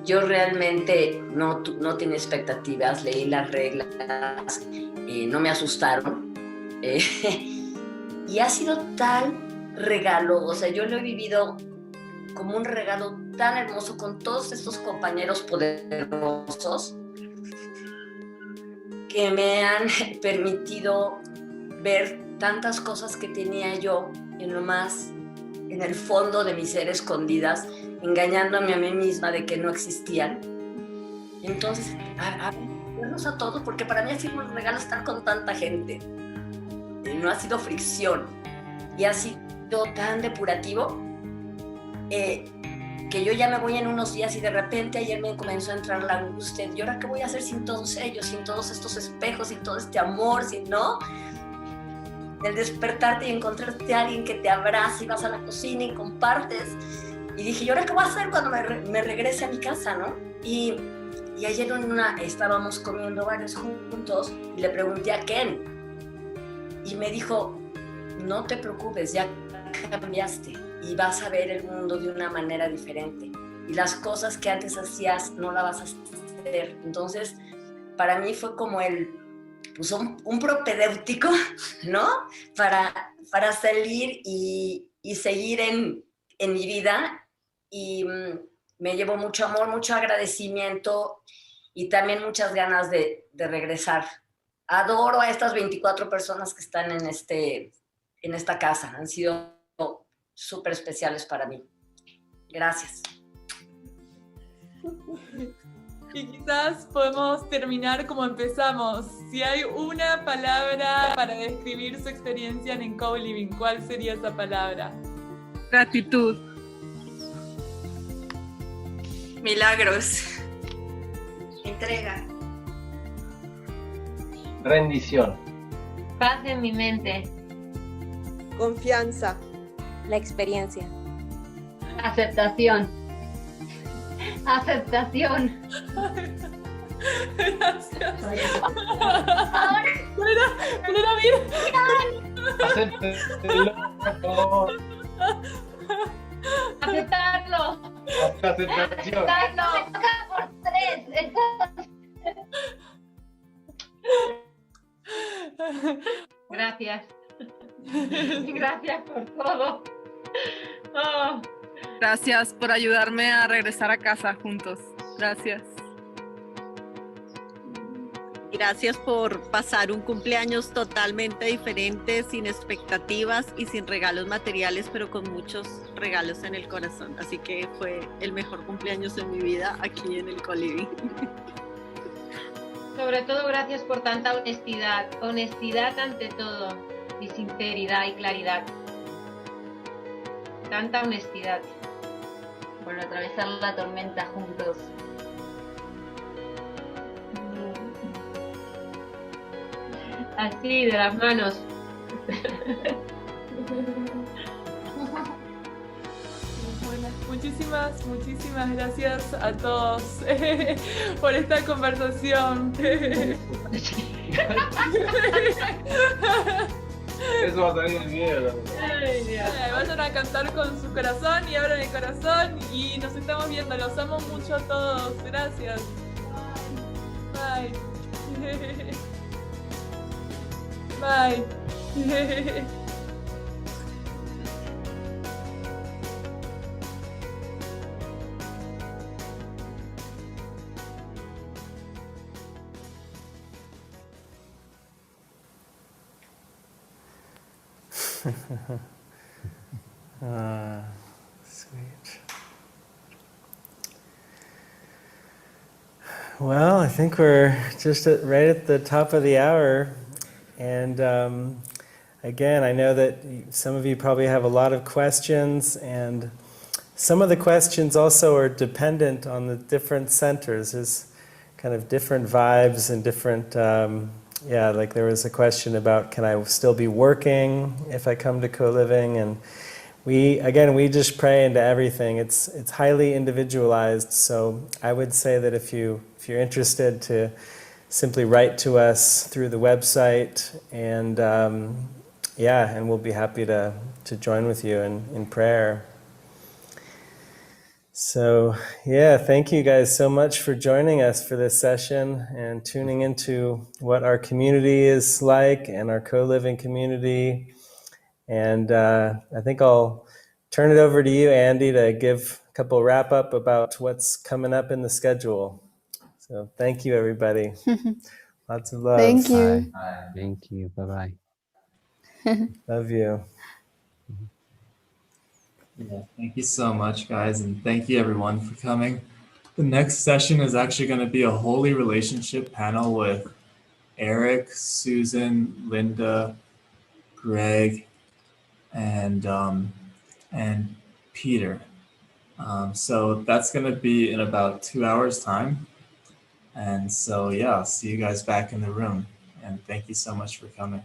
[SPEAKER 21] Yo realmente no tenía expectativas, leí las reglas, no me asustaron. Y ha sido tal regalo, o sea, yo lo he vivido como un regalo tan hermoso con todos estos compañeros poderosos que me han permitido ver tantas cosas que tenía yo en el fondo de mi ser escondidas, engañándome a mí misma de que no existían. Entonces, vernos a todos, porque para mí ha sido un regalo estar con tanta gente. No ha sido fricción y ha sido tan depurativo. que yo ya me voy en unos días y de repente ayer me comenzó a entrar la angustia. ¿Y ahora qué voy a hacer sin todos ellos, sin todos estos espejos, sin todo este amor, sin no? El despertarte y encontrarte a alguien que te abraza y vas a la cocina y compartes. Y dije, ¿y ahora qué voy a hacer cuando me regrese a mi casa, no? Y ayer estábamos comiendo varios juntos y le pregunté a Ken. Y me dijo, no te preocupes, ya cambiaste y vas a ver el mundo de una manera diferente. Y las cosas que antes hacías no las vas a hacer. Entonces, para mí fue como pues un propedéutico, ¿no? Para salir y seguir en mi vida. Y me llevo mucho amor, mucho agradecimiento y también muchas ganas de regresar. Adoro a estas 24 personas que están en esta casa. Han sido súper especiales para mí. Gracias.
[SPEAKER 16] Y quizás podemos terminar como empezamos. Si hay una palabra para describir su experiencia en co-living, ¿cuál sería esa palabra?
[SPEAKER 20] Gratitud.
[SPEAKER 22] Milagros. Entrega.
[SPEAKER 8] Rendición.
[SPEAKER 6] Paz en mi mente.
[SPEAKER 5] Confianza.
[SPEAKER 18] La experiencia.
[SPEAKER 6] Aceptación. Aceptación.
[SPEAKER 16] Gracias.
[SPEAKER 8] Acéptelo.
[SPEAKER 6] Aceptarlo.
[SPEAKER 8] Aceptación.
[SPEAKER 6] Aceptarlo. Por 3. Gracias. Gracias por todo. Oh.
[SPEAKER 20] Gracias por ayudarme a regresar a casa juntos. Gracias.
[SPEAKER 17] Gracias por pasar un cumpleaños totalmente diferente, sin expectativas y sin regalos materiales, pero con muchos regalos en el corazón. Así que fue el mejor cumpleaños en mi vida aquí en el co-living.
[SPEAKER 6] Sobre todo, gracias por tanta honestidad. Honestidad ante todo. Y sinceridad y claridad. Tanta honestidad.
[SPEAKER 7] Por atravesar la tormenta juntos.
[SPEAKER 6] Así, de las manos.
[SPEAKER 16] Bueno, muchísimas gracias a todos por esta conversación.
[SPEAKER 8] Eso va a salir en el video.
[SPEAKER 16] Vayan a cantar con su corazón y abran el corazón y nos estamos viendo. Los amo mucho a todos. Gracias. Bye. Bye. Sweet. Well, I think we're just right at the top of the hour. And again, I know that some of you probably have a lot of questions, and some of the questions also are dependent on the different centers. There's kind of different vibes and different, like there was a question about, can I still be working if I come to co-living? And we just pray into everything. It's highly individualized, so I would say that if you're interested, to simply write to us through the website, and and we'll be happy to join with you in prayer. So thank you guys so much for joining us for this session and tuning into what our community is like and our co-living community. And I think I'll turn it over to you, Andy, to give a couple wrap up about what's coming up in the schedule. So thank you, everybody. Lots of love.
[SPEAKER 3] Thank you.
[SPEAKER 4] Bye. Thank you. Bye-bye.
[SPEAKER 3] Love
[SPEAKER 2] you.
[SPEAKER 1] Yeah, thank you so much, guys, and thank you everyone for coming. The next session is actually going to be a holy relationship panel with Eric, Susan, Linda, Greg, and Peter. So that's going to be in about 2 hours time. And so, yeah, I'll see you guys back in the room. And thank you so much for coming.